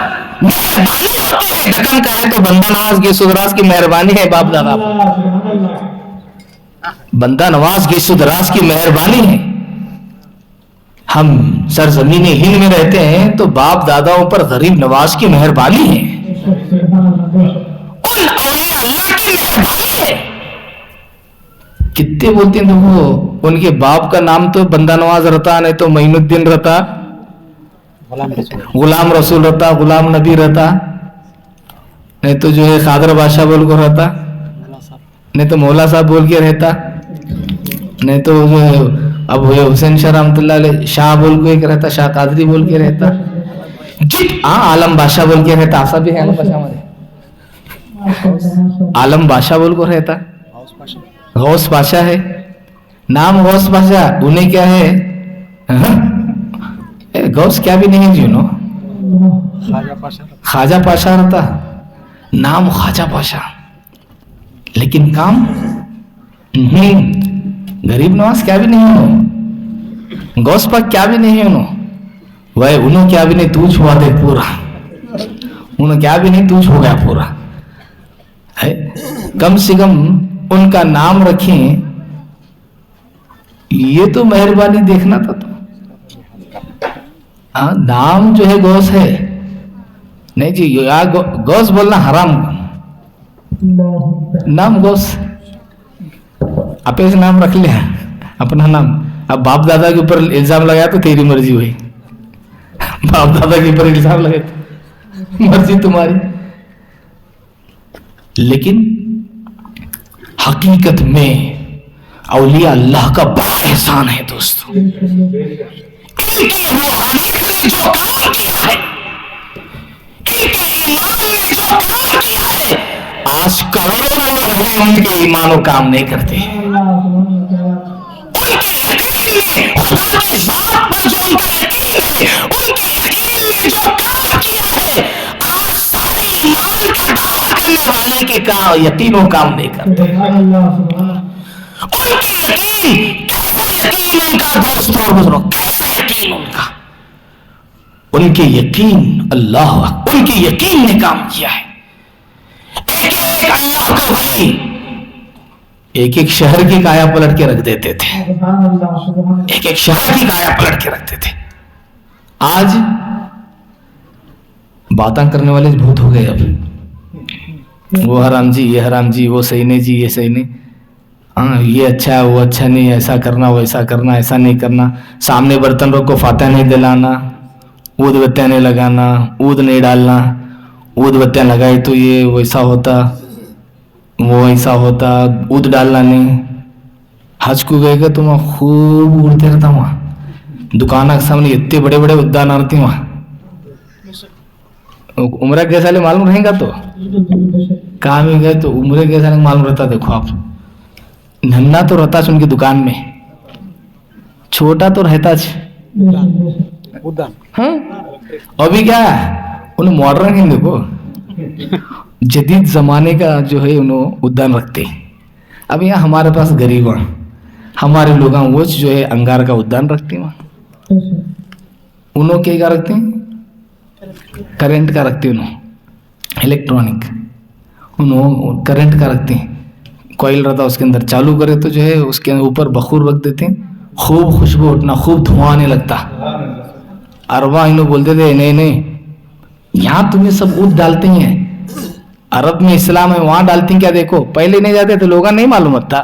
مہربانی ہوتی ہے. دکن کا ہے تو بندہ نواز کی سدراس کی مہربانی ہے باپ دادا پر, بندہ نواز کی سدراس کی مہربانی ہے. ہم سرزمین ہند میں رہتے ہیں تو باپ داداؤں پر غریب نواز کی مہربانی ہے, ان اولیاء اللہ کی مہربانی ہے. کتنے بولتے ہیں دیکھو ان کے باپ کا نام تو بندہ نواز رہتا, نہیں تو معین الدین رہتا, غلام رسول رہتا, غلام نبی رہتا, نہیں تو جو ہے خاطر بادشاہ بول کو رہتا, نہیں تو مولا صاحب بول کے رہتا, نہیں تو جو ہے اب حسین شاہ رحمۃ اللہ علیہ شاہ بول کو ایک رہتا, شاہ قادری بول کے رہتا, عالم بادشاہ بول کے رہتا. آسا بھی ہے عالم بادشاہ ہمارے, عالم بادشاہ بول کو رہتا. غوث بادشاہ ہے, نام غوث بادشاہ, انہیں کیا ہے غوث کیا بھی نہیں ہے جی, نو خواجہ پاشا رہتا, نام خواجہ پاشا, لیکن کام غریب نواز کیا بھی نہیں ہو, غوث پاک کیا بھی نہیں انہوں, وہ انہوں کیا بھی نہیں تو چھوا دے پورا, انہوں کیا بھی نہیں تو چھو گیا پورا. کم سے کم ان کا نام رکھیں, یہ تو مہربانی دیکھنا تھا. تو نام جو ہے غوث ہے, نہیں جی غوث بولنا حرام, نام غوث آپ ایسے نام رکھ لیا اپنا نام. اب باپ دادا کے اوپر الزام لگایا تو تیری مرضی ہوئی, باپ دادا کے اوپر الزام لگے تو مرضی تمہاری. لیکن حقیقت میں اولیاء اللہ کا بڑا احسان ہے دوستو. ان کی روحانیت نے جو کام کیا ہے, ان کے ایمان نے جو کام کیا ہے, آج کروڑوں لوگ ہیں ان کے ایمان و کام نہیں کرتے. ان کے یقین میں خدا کے ذات پر جو ان کا یقین ہے, ان کے یقین نے جو کام کیا ہے, آج سارے ایمان کا دعویٰ کرنے والے کے یقین و کام نہیں کرتے. ان کے یقین, کیسا یقین ان کا دوست اور بزرگوں, کیسا یقین ان کا, ان کے یقین اللہ, ان کے یقین نے کام کیا ہے. ایک ایک اللہ کا ولی ایک ایک شہر کی کایا پلٹ کے رکھ دیتے تھے, ایک ایک شہر کی کایا پلٹ کے رکھتے تھے. آج باتاں کرنے والے بہت ہو گئے. اب وہ حرام جی, یہ حرام جی, وہ صحیح نہیں جی, یہ صحیح نہیں, ہاں یہ اچھا ہے, وہ اچھا نہیں, ایسا کرنا ویسا کرنا, ایسا نہیں کرنا, سامنے برتن رکھ کو فاتحہ نہیں دلانا, اود بتیاں نہیں لگانا, اود نہیں ڈالنا, اود بتیاں لگائی تو یہ ویسا ہوتا, وہ ایسا ہوتا, اود ڈالنا نہیں. حج کو گئے گا تو وہاں خوب اڑتے رہتا, وہاں دکانوں کے سامنے اتنے بڑے بڑے ادان آتے وہاں. عمرہ کے سالے معلوم رہیں گا تو کہاں میں گئے تو عمرے کے سالے معلوم رہتا. دیکھو آپ, ننھا تو رہتا ان کی دکان میں, چھوٹا تو رہتا ہاں. ابھی کیا انہیں ماڈرن ہیں, دیکھو جدید زمانے کا جو ہے انہوں ادان رکھتے. اب یہاں ہمارے پاس غریب ہیں, ہمارے لوگ وہ جو ہے انگار کا ادان رکھتے ہیں. انہوں کیا رکھتے ہیں, کرنٹ کا رکھتے, انہوں الیکٹرانک, انہوں کرنٹ کا رکھتے ہیں. کوئل رہتا اس کے اندر, چالو کرے تو جو ہے اس کے اوپر بخور رکھ دیتے ہیں, خوب خوشبو اٹھنا, خوب دھواں آنے لگتا. عربا انہوں بولتے تھے نہیں نہیں, یہاں تمہیں سب اود ڈالتے ہیں, عرب میں اسلام ہے وہاں ڈالتے ہیں کیا. دیکھو پہلے نہیں جاتے تھے, لوگوں نہیں معلوم تھا.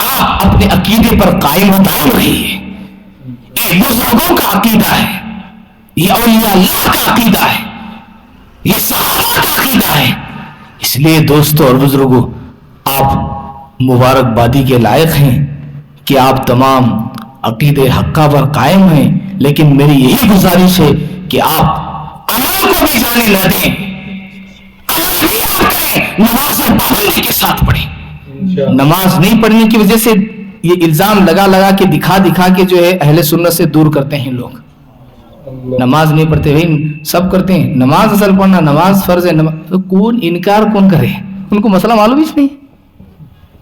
آپ اپنے عقیدے پر قائم و دائم رہیے. یہ بزرگوں کا عقیدہ ہے, یہ اولیاء اللہ کا عقیدہ ہے, یہ صحابہ کا عقیدہ ہے. اس لیے دوستو اور بزرگوں, آپ مبارکبادی کے لائق ہیں کہ آپ تمام عقیدے حقہ پر قائم ہیں. لیکن میری یہی گزارش ہے کہ آپ عمل کو بھی جانے نہ دیں. عمل بھی آپ کریں, نماز پابندی کے ساتھ پڑھیں. نماز نہیں پڑھنے کی وجہ سے یہ الزام لگا کے دکھا کے جو ہے اہل سنت سے دور کرتے ہیں لوگ. نماز نہیں پڑھتے, بھائی سب کرتے ہیں نماز, اصل پڑھنا نماز فرض ہے. تو کون انکار کون کرے؟ ان کو مسئلہ معلوم ہی نہیں.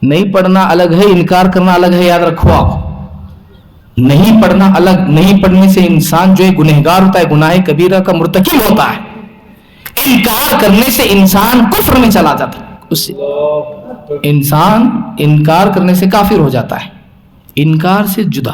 نہیں پڑھنا الگ ہے, انکار کرنا الگ ہے. یاد رکھو آپ, نہیں پڑھنا الگ. نہیں پڑھنے سے انسان جو ہے گنہگار ہوتا ہے, گناہ کبیرہ کا مرتکب ہوتا ہے. انکار کرنے سے انسان کفر میں چلا جاتا ہے. اس سے انسان انکار کرنے سے کافر ہو جاتا ہے. انکار سے جدا.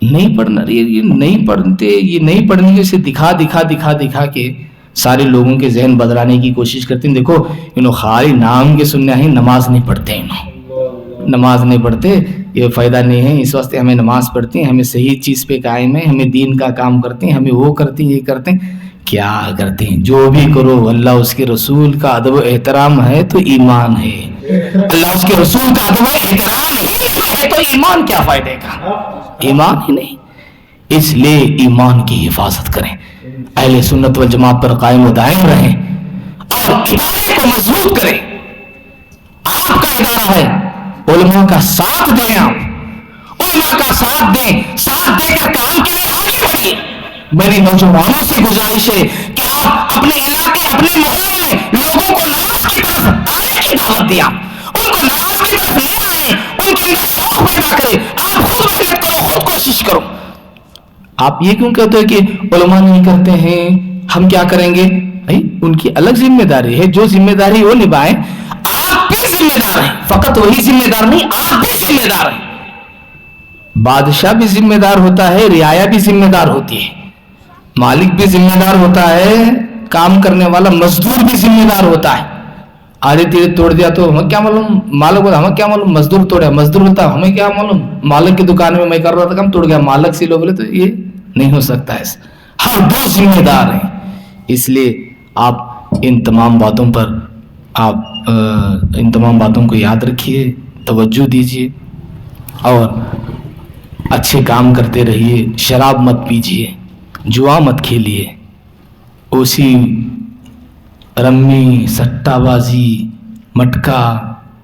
نہیں پڑھنا, یہ نہیں پڑھتے, یہ نہیں پڑھنے کے سے دکھا کے سارے لوگوں کے ذہن بدلانے کی کوشش کرتے ہیں. دیکھو انہوں خالی نام کے سننے ہیں, نماز نہیں پڑھتے. انہوں نماز نہیں پڑھتے, یہ فائدہ نہیں ہے. اس واسطے ہمیں نماز پڑھتے ہیں, ہمیں صحیح چیز پہ قائم ہے, ہمیں دین کا کام کرتے ہیں, ہمیں وہ کرتے ہیں, یہ کرتے ہیں. کیا کرتے ہیں؟ جو بھی کرو, اللہ اس کے رسول کا ادب و احترام ہے تو ایمان ہے. اللہ اس کے رسول کا ادب و احترام ہے تو ایمان کیا فائدے کا؟ ایمان ہی نہیں. اس لیے ایمان کی حفاظت کریں, اہل سنت والجماعت پر قائم و دائم رہیں اور ادارے کو مضبوط کریں. آپ کا ادارہ ہے, علماء کا ساتھ دیں. آپ علماء کا ساتھ دیں, ساتھ دے کر کام کے لیے آگے بڑھیے. میری نوجوانوں سے گزارش ہے کہ آپ اپنے علاقے, اپنے محلے میں لوگوں کو نماز کی طرف آنے کی دعوت دیا. ان کو نماز کی طرف لے آئیں, ان کے اندر شوق پیدا کریں. آپ خود محنت کرو, خود کوشش کرو. آپ یہ کیوں کہتے ہیں کہ علماء نہیں کرتے ہیں, ہم کیا کریں گے؟ بھائی ان کی الگ ذمہ داری ہے, جو ذمہ داری وہ نبھائیں. آپ بھی ذمہ دار ہیں, فقط وہی ذمہ دار نہیں, آپ بھی ذمہ دار ہیں. بادشاہ بھی ذمہ دار ہوتا ہے, رعایا بھی ذمہ دار ہوتی ہے, مالک بھی ذمہ دار ہوتا ہے, کام کرنے والا مزدور بھی ذمہ دار ہوتا ہے. آدھے تیرے توڑ دیا تو ہمیں کیا معلوم, مالک ہوتا ہمیں کیا معلوم مزدور توڑا, مزدور ہوتا ہمیں کیا معلوم مالک کی دکان میں کر رہا تھا کام ٹوٹ گیا, مالک سے لوگ بولے تو یہ نہیں ہو سکتا ہے. ہر دو ذمہ دار ہیں. اس لیے آپ ان تمام باتوں کو یاد رکھیے, توجہ دیجیے اور اچھے کام کرتے رہیے. شراب مت پیجیے, جوا مت کھیلیے, اسی رمی, سٹا بازی, مٹکا,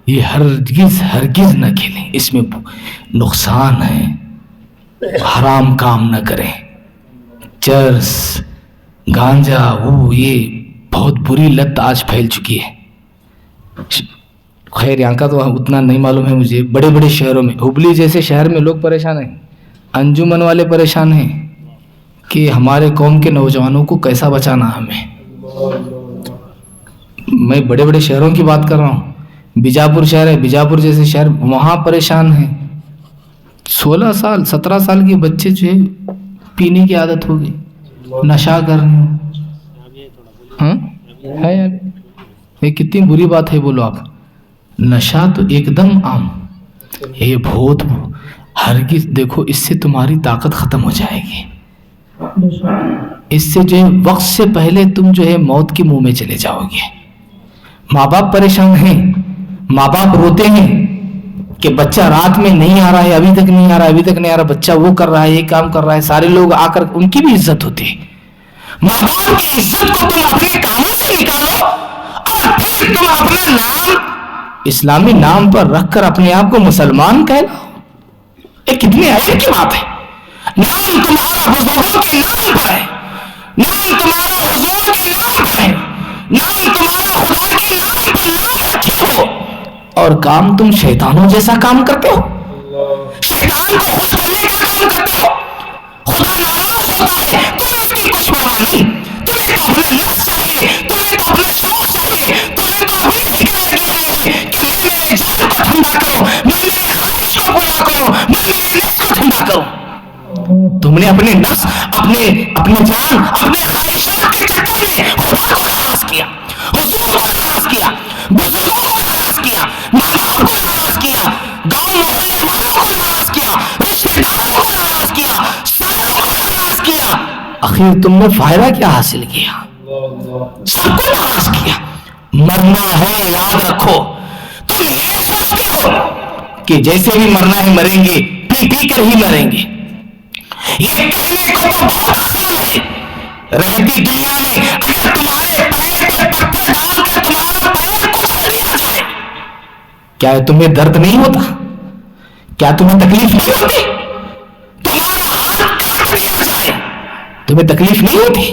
یہ ہرگز نہ کھیلیں. اس میں نقصان ہے. حرام کام نہ کریں. چرس, گانجا, وہ یہ بہت بری لت آج پھیل چکی ہے. خیر یہاں کا تو اتنا نہیں معلوم ہے مجھے. بڑے بڑے شہروں میں, ہبلی جیسے شہر میں لوگ پریشان ہیں, انجمن والے پریشان ہیں کہ ہمارے قوم کے نوجوانوں کو کیسا بچانا. ہمیں, میں بڑے بڑے شہروں کی بات کر رہا ہوں. بیجاپور شہر ہے, بیجاپور جیسے شہر, وہاں پریشان ہیں. 16 سال 17 سال کے بچے جو ہے پینے کی عادت ہو گئی, نشہ کر رہے ہیں. یہ کتنی بری بات ہے, بولو آپ. نشہ تو ایک دم عام, یہ بہت ہرگز. دیکھو اس سے تمہاری طاقت ختم ہو جائے گی. اس سے جو ہے وقت سے پہلے تم جو ہے موت کے منہ میں چلے جاؤ گے. ماں باپ پریشان ہیں, ماں باپ روتے ہیں کہ بچہ رات میں نہیں آ رہا ہے, ابھی تک نہیں آ رہا, بچہ وہ کر رہا ہے, یہ کام کر رہا ہے. سارے لوگ آ کر ان کی بھی عزت ہوتی ہے. ماں باپ کی عزت کو تم اپنے کاموں سے نکالو اور پھر تم اپنا نام اسلامی نام پر رکھ کر اپنے آپ کو مسلمان کہلاؤ. یہ کتنی عجیب کی بات ہے. نام تمہارا بزرگوں کے نام پر ہے, نام تمہارا حضور کے نام پر ہے, نام تمہارا خدا کے نام پر نام رکھے ہو, اور کام تم شیطانوں جیسا کام کرتے ہو. شیطان کو خوش کرنے کا کام کرتے ہو. خدا ناراض ہوتا ہے, تمہیں اس کی کچھ پرواہ نہیں. تمہیں تو اپنا نفس چاہیے, تمہیں تو اپنا شوق چاہیے, تمہیں تو اپنی فکر لگی ہوئی ہے کہ میں میرے جان کو ٹھنڈا کروں, میں میرے خواہش کو پورا کروں, میں میرے نفس کو ٹھنڈا کروں. تم نے اپنے نفس, اپنے جان, اپنے خواہشات کے چکر میں خدا کو ناراض کیا, حضور کو ناراض کیا. آخر تم نے فائدہ کیا حاصل کیا؟ سب کو ناراض کیا. مرنا ہے یاد رکھو. تم یہ سوچتے ہو کہ جیسے بھی مرنا ہے مریں گے, پی پی کر ہی مریں گے. یہ کہنے کو تو بہت آسان ہے. رہتی دنیا میں اگر تمہارے پیر پہ پتھر ڈال کر تمہارا پیر کچل دیا جائے, کیا تمہیں درد نہیں ہوتا؟ کیا تمہیں تکلیف نہیں ہوتی؟ تمہارا ہاتھ کاٹ دیا جائے, تمہیں تکلیف نہیں ہوتی؟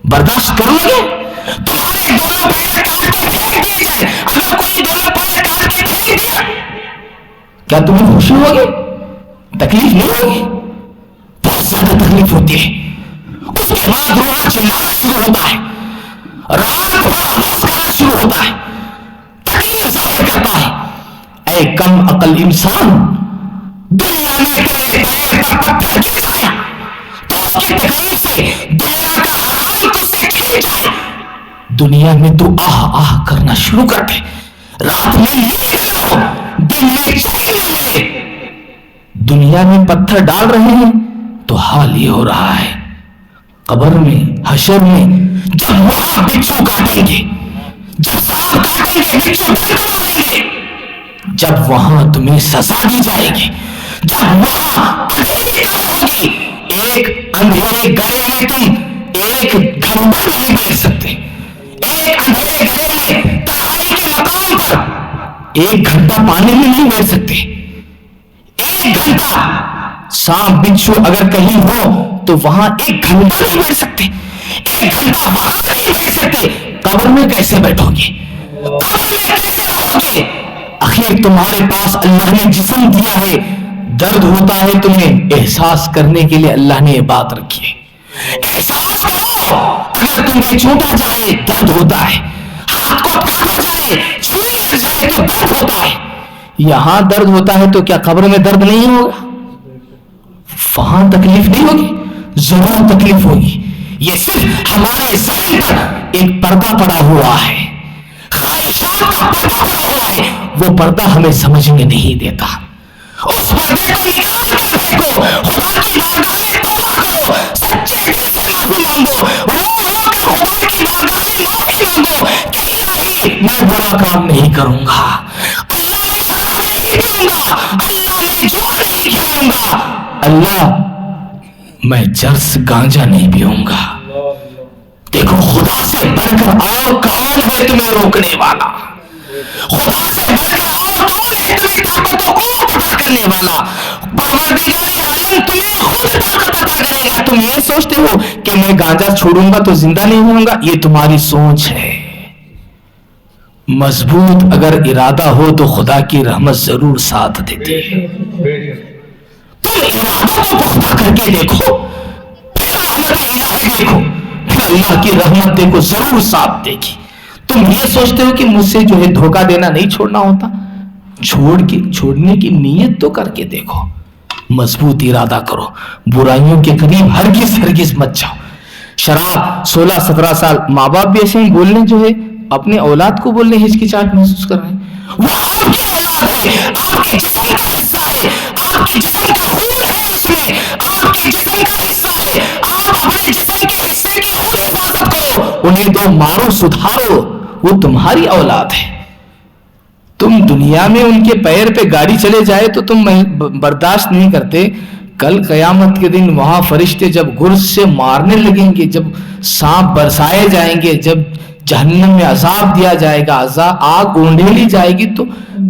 برداشت کر لو گے؟ تمہارے دونوں پیر کاٹ کے پھینک دیے جائے, اگر کوئی دونوں پیر کاٹ کے پھینک دیا, کیا تمہیں خوشی ہوگی؟ تکلیف نہیں ہوگی؟ بہت زیادہ تکلیف ہوتی ہے. اس کے بعد رونا چلانا شروع ہوتا ہے, رات بھر آواز کرنا شروع ہوتا ہے, تکلیف ظاہر کرتا ہے. اے کم عقل انسان, دنیا میں تیرے پیر پر پتھر گر جائے تو اس کی تکلیف سے دنیا کا حرام تجھ سے چھن جائے. دنیا میں تو آہ آہ کرنا شروع کر دے, رات میں نیند نہ ہو, دن میں چین نہ ملے. دنیا میں پتھر ڈال رہے ہیں تو حال یہ ہو رہا ہے قبر میں, حشر میں, جب وہاں بچھو کاٹیں گے, جب سانپ کاٹیں گے, بچھو ڈنک ماریں گے, جب وہاں تمہیں سزا دی جائے گی, جب وہاں اندھیری قبر ہوگی. ایک اندھیرے گڑے میں تم ایک گھنٹہ نہیں بیٹھ سکتے. ایک اندھیرے گڑے میں تنہائی کے مقام پر ایک گھنٹہ پانی میں نہیں بیٹھ سکتے. ایک گھنٹہ سانپ بچھو اگر کہیں ہو تو وہاں ایک گھنٹہ نہیں بیٹھ سکتے. ایک گھنٹہ وہاں نہیں بیٹھ سکتے. قبر میں کیسے بیٹھو گے؟ قبر میں کیسے رہو گے؟ آخر تمہارے پاس اللہ نے جسم دیا ہے, درد ہوتا ہے تمہیں, احساس کرنے کے لیے اللہ نے یہ بات رکھی ہے. احساس کرو, اگر تمہیں چھوٹا جائے درد ہوتا ہے, ہاتھ کو کاٹا جائے, چھری لگ جائے تو درد ہوتا ہے. یہاں درد ہوتا ہے تو کیا قبر میں درد نہیں ہوگا؟ وہاں تکلیف نہیں ہوگی؟ ضرور تکلیف ہوگی. یہ صرف ہمارے ذہن پر ایک پردہ پڑا ہوا ہے, خواہشات کا پردہ پڑا ہوا ہے. وہ پردہ ہمیں سمجھ میں نہیں دیتا. اس پردے کو نکال کر دیکھو, خدا کی بارگاہ میں توبہ کرو, سچے دل سے معافی مانگو, رو کر خدا کی بارگاہ میں معافی مانگو کہ الہی میں برا کام نہیں کروں گا, اللہ میں شراب نہیں پیوں گا, اللہ میں جوا نہیں کھلاؤں گا, اللہ میں چرس گانجا نہیں پیوں گا. دیکھو خدا سے بڑھ کر اور کون ہے تمہیں روکنے والا؟ خدا سے بڑھ کر اور کون ہے تمہیں طاقتوں کو عطا کرنے والا؟ پروردگار عالم تمہیں خود طاقت عطا کرے گا. تم یہ سوچتے ہو کہ میں گانجا چھوڑوں گا تو زندہ نہیں ہوں گا, یہ تمہاری سوچ ہے. مضبوط اگر ارادہ ہو تو خدا کی رحمت ضرور ساتھ دیتی ہے. تم ارادوں کو پختہ کر کے دیکھو, پھر رحمت الہی دیکھو, پھر اللہ کی رحمت دیکھو, ضرور ساتھ دے گی. تم یہ سوچتے ہو کہ مجھ سے جو ہے دھوکہ دینا نہیں چھوڑنا ہوتا, چھوڑنے کی نیت تو کر کے دیکھو. مضبوط ارادہ کرو, برائیوں کے قریب ہرگز مت جاؤ. شراب 16-17 سال, ماں باپ بھی ایسے ہی بولنے جو ہے اپنے اولاد کو بولنے ہچکچاہٹ محسوس کر رہے ہیں. وہ آپ کی اولاد ہے, آپ کے جسم کا حصہ ہے, آپ کے جسم کا خون ہے, اس میں آپ کے جسم کا حصہ ہے. آپ اپنے جسم کے حصے کی خود حفاظت کرو, انہیں دو مارو, سدھارو, وہ تمہاری اولاد ہے. تم دنیا میں ان کے پیر پہ گاڑی چلے جائے تو تم برداشت نہیں کرتے. کل قیامت کے دن وہاں فرشتے جب گرز سے مارنے لگیں گے, جب سانپ برسائے جائیں گے, جب جہنم میں عذاب دیا جائے گا, آگ اونڈیلی جائے گی, تو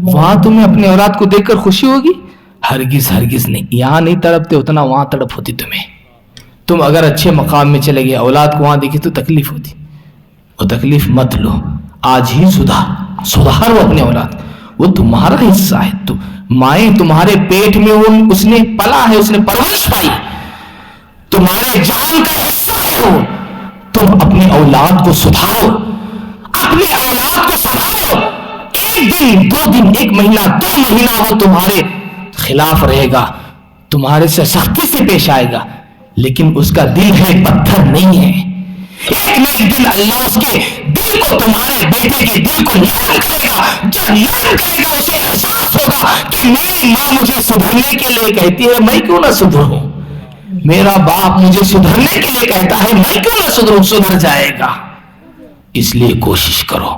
وہاں تمہیں اپنے اولاد کو دیکھ کر خوشی ہوگی؟ ہرگز نہیں. یہاں نہیں تڑپتے اتنا وہاں تڑپ ہوتی تمہیں. تم اگر اچھے مقام میں چلے گئے, اولاد کو وہاں دیکھی تو تکلیف ہوتی. وہ تکلیف مت لو, آج ہی سدھارو اپنے اولاد, وہ تمہارا حصہ ہے. تو مائیں تمہارے پیٹ میں اس نے پلا ہے, اس نے پرورش پائی, تمہارے جان کا حصہ ہے وہ. تم اپنے اولاد کو سدھارو, اپنے اولاد کو سنبھالو. ایک دن, 2 دن, 1 مہینہ, 2 مہینہ وہ تمہارے خلاف رہے گا, تمہارے سے سختی سے پیش آئے گا, لیکن اس کا دل ہے, پتھر نہیں ہے. ایک نہ ایک دن اللہ اس کے دل کو, تمہارے بیٹے کے دل کو نرم کرے گا. جب نرم کرے گا اسے احساس ہوگا کہ میری ماں مجھے سدھرنے کے لیے کہتی ہے, میں کیوں نہ سدھروں, میرا باپ مجھے سدھرنے کے لیے کہتا ہے، میں کیوں نہ سدھروں؟ سدھر جائے گا۔ اس لیے کوشش کرو،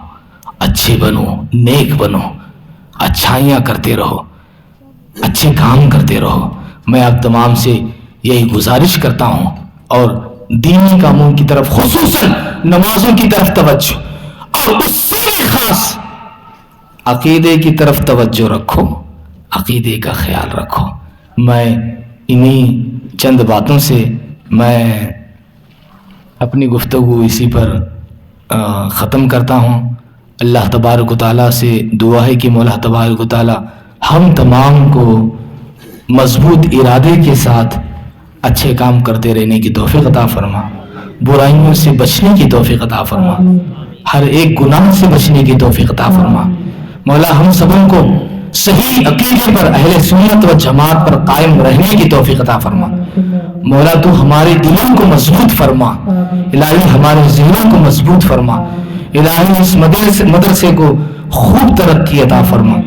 اچھے بنو، نیک بنو، اچھائیاں کرتے رہو، اچھے کام کرتے رہو۔ میں آپ تمام سے یہی گزارش کرتا ہوں، اور دینی کاموں کی طرف، خصوصاً نمازوں کی طرف توجہ، اور اس سے بھی خاص عقیدے کی طرف توجہ رکھو، عقیدے کا خیال رکھو۔ میں انہی چند باتوں سے میں اپنی گفتگو اسی پر ختم کرتا ہوں۔ اللہ تبارک و تعالیٰ سے دعا ہے کہ مولا تبارک و تعالیٰ ہم تمام کو مضبوط ارادے کے ساتھ اچھے کام کرتے رہنے کی توفیق عطا فرما، برائیوں سے بچنے کی توفیق عطا فرما، ہر ایک گناہ سے بچنے کی توفیق عطا فرما۔ مولا ہم سبوں کو صحیح عقیدے پر، اہل سنت و جماعت پر قائم رہنے کی توفیق عطا فرما۔ مولا تو ہمارے دلوں کو مضبوط فرما، الہی ہمارے ذہنوں کو مضبوط فرما، الہی اس مدرسے کو خوب ترقی عطا فرما،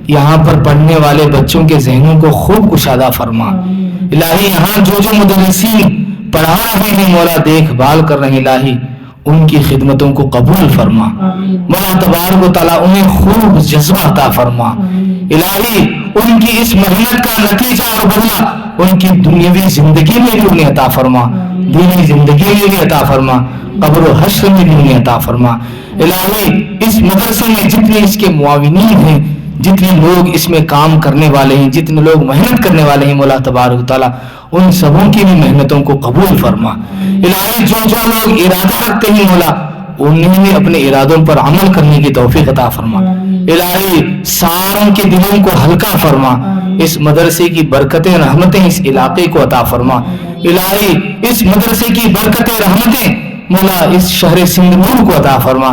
یہاں پر پڑھنے والے بچوں کے ذہنوں کو خوب کشادہ فرما۔ الہی یہاں جو مدرسین پڑھا رہے ہیں مولا، دیکھ بھال کر رہے ہیں، الہی ان کی خدمتوں کو قبول فرما۔ مولا تبارک و تعالیٰ انہیں خوب جذبہ عطا فرما، الہی ان کی اس محنت کا نتیجہ اور بدلہ ان کی دنیاوی زندگی میں بھی انہیں عطا فرما، دینی زندگی میں بھی عطا فرما، قبر و حشر میں بھی انہیں عطا فرما۔ الہی اس مدرسے میں جتنے اس کے معاونین ہیں، جتنے لوگ اس میں کام کرنے والے ہیں، جتنے لوگ محنت کرنے والے ہیں، مولا تبارک و تعالیٰ ان سبوں کی بھی محنتوں کو قبول فرما۔ الہی جو لوگ ارادہ رکھتے ہیں مولا، انہیں بھی اپنے ارادوں پر عمل کرنے کی توفیق عطا فرما۔ الہی ساروں کے دلوں کو ہلکا فرما، اس مدرسے کی برکتیں رحمتیں اس علاقے کو عطا فرما۔ الہی اس مدرسے کی برکتیں رحمتیں مولا اس شہر سندھ نور کو عطا فرما۔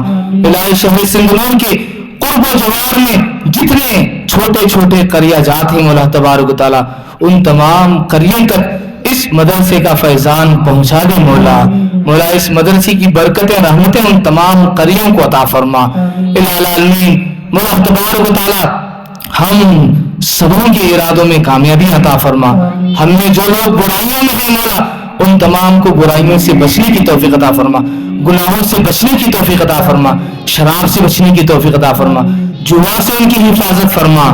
الہی شہر سندھ نور کے قرب و جوار میں جتنے چھوٹے چھوٹے قریہ جات ہیں مولا تبارک و تعالیٰ، ان تمام قریوں تک اس مدرسے کا فیضان پہنچا دے مولا۔ مولا اس مدرسے کی برکتیں رحمتیں ان تمام قریوں کو عطا فرما۔ الہ العالمین مولا تبارک و تعالیٰ ہم سبوں کے ارادوں میں کامیابی عطا فرما۔ ہم نے جو لوگ برائیوں میں ہیں مولا، ان تمام کو برائیوں سے بچنے کی توفیق عطا فرما، گناہوں سے بچنے کی توفیق عطا فرما، شراب سے بچنے کی توفیق عطا فرما، جوا سے ان کی حفاظت فرما،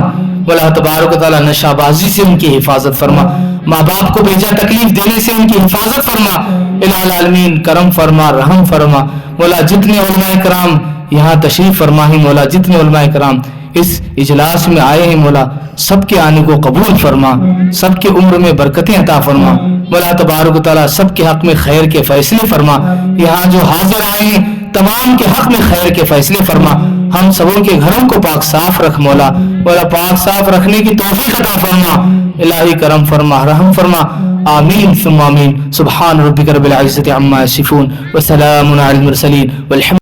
مولا تبارک و تعالیٰ نشہ بازی سے ان کی حفاظت فرما، ماں باپ کو بیجا تکلیف دینے سے ان کی حفاظت فرما۔ الہ العالمین کرم فرما، رحم فرما۔ مولا جتنے علماء کرام یہاں تشریف فرما ہیں مولا، جتنے علماء کرام اس اجلاس میں آئے ہیں مولا، سب کے آنے کو قبول فرما، سب کے عمر میں برکتیں عطا فرما۔ مولا تبارک و تعالیٰ سب کے حق میں خیر کے فیصلے فرما، یہاں جو حاضر آئے ہیں تمام کے حق میں خیر کے فیصلے فرما۔ ہم سبوں کے گھروں کو پاک صاف رکھ مولا، مولا پاک صاف رکھنے کی توفیق عطا فرما۔ الہی کرم فرما، رحم فرما، آمین ثم آمین۔ سبحان ربک رب العزت عما یصفون وسلام علی المرسلین والحمد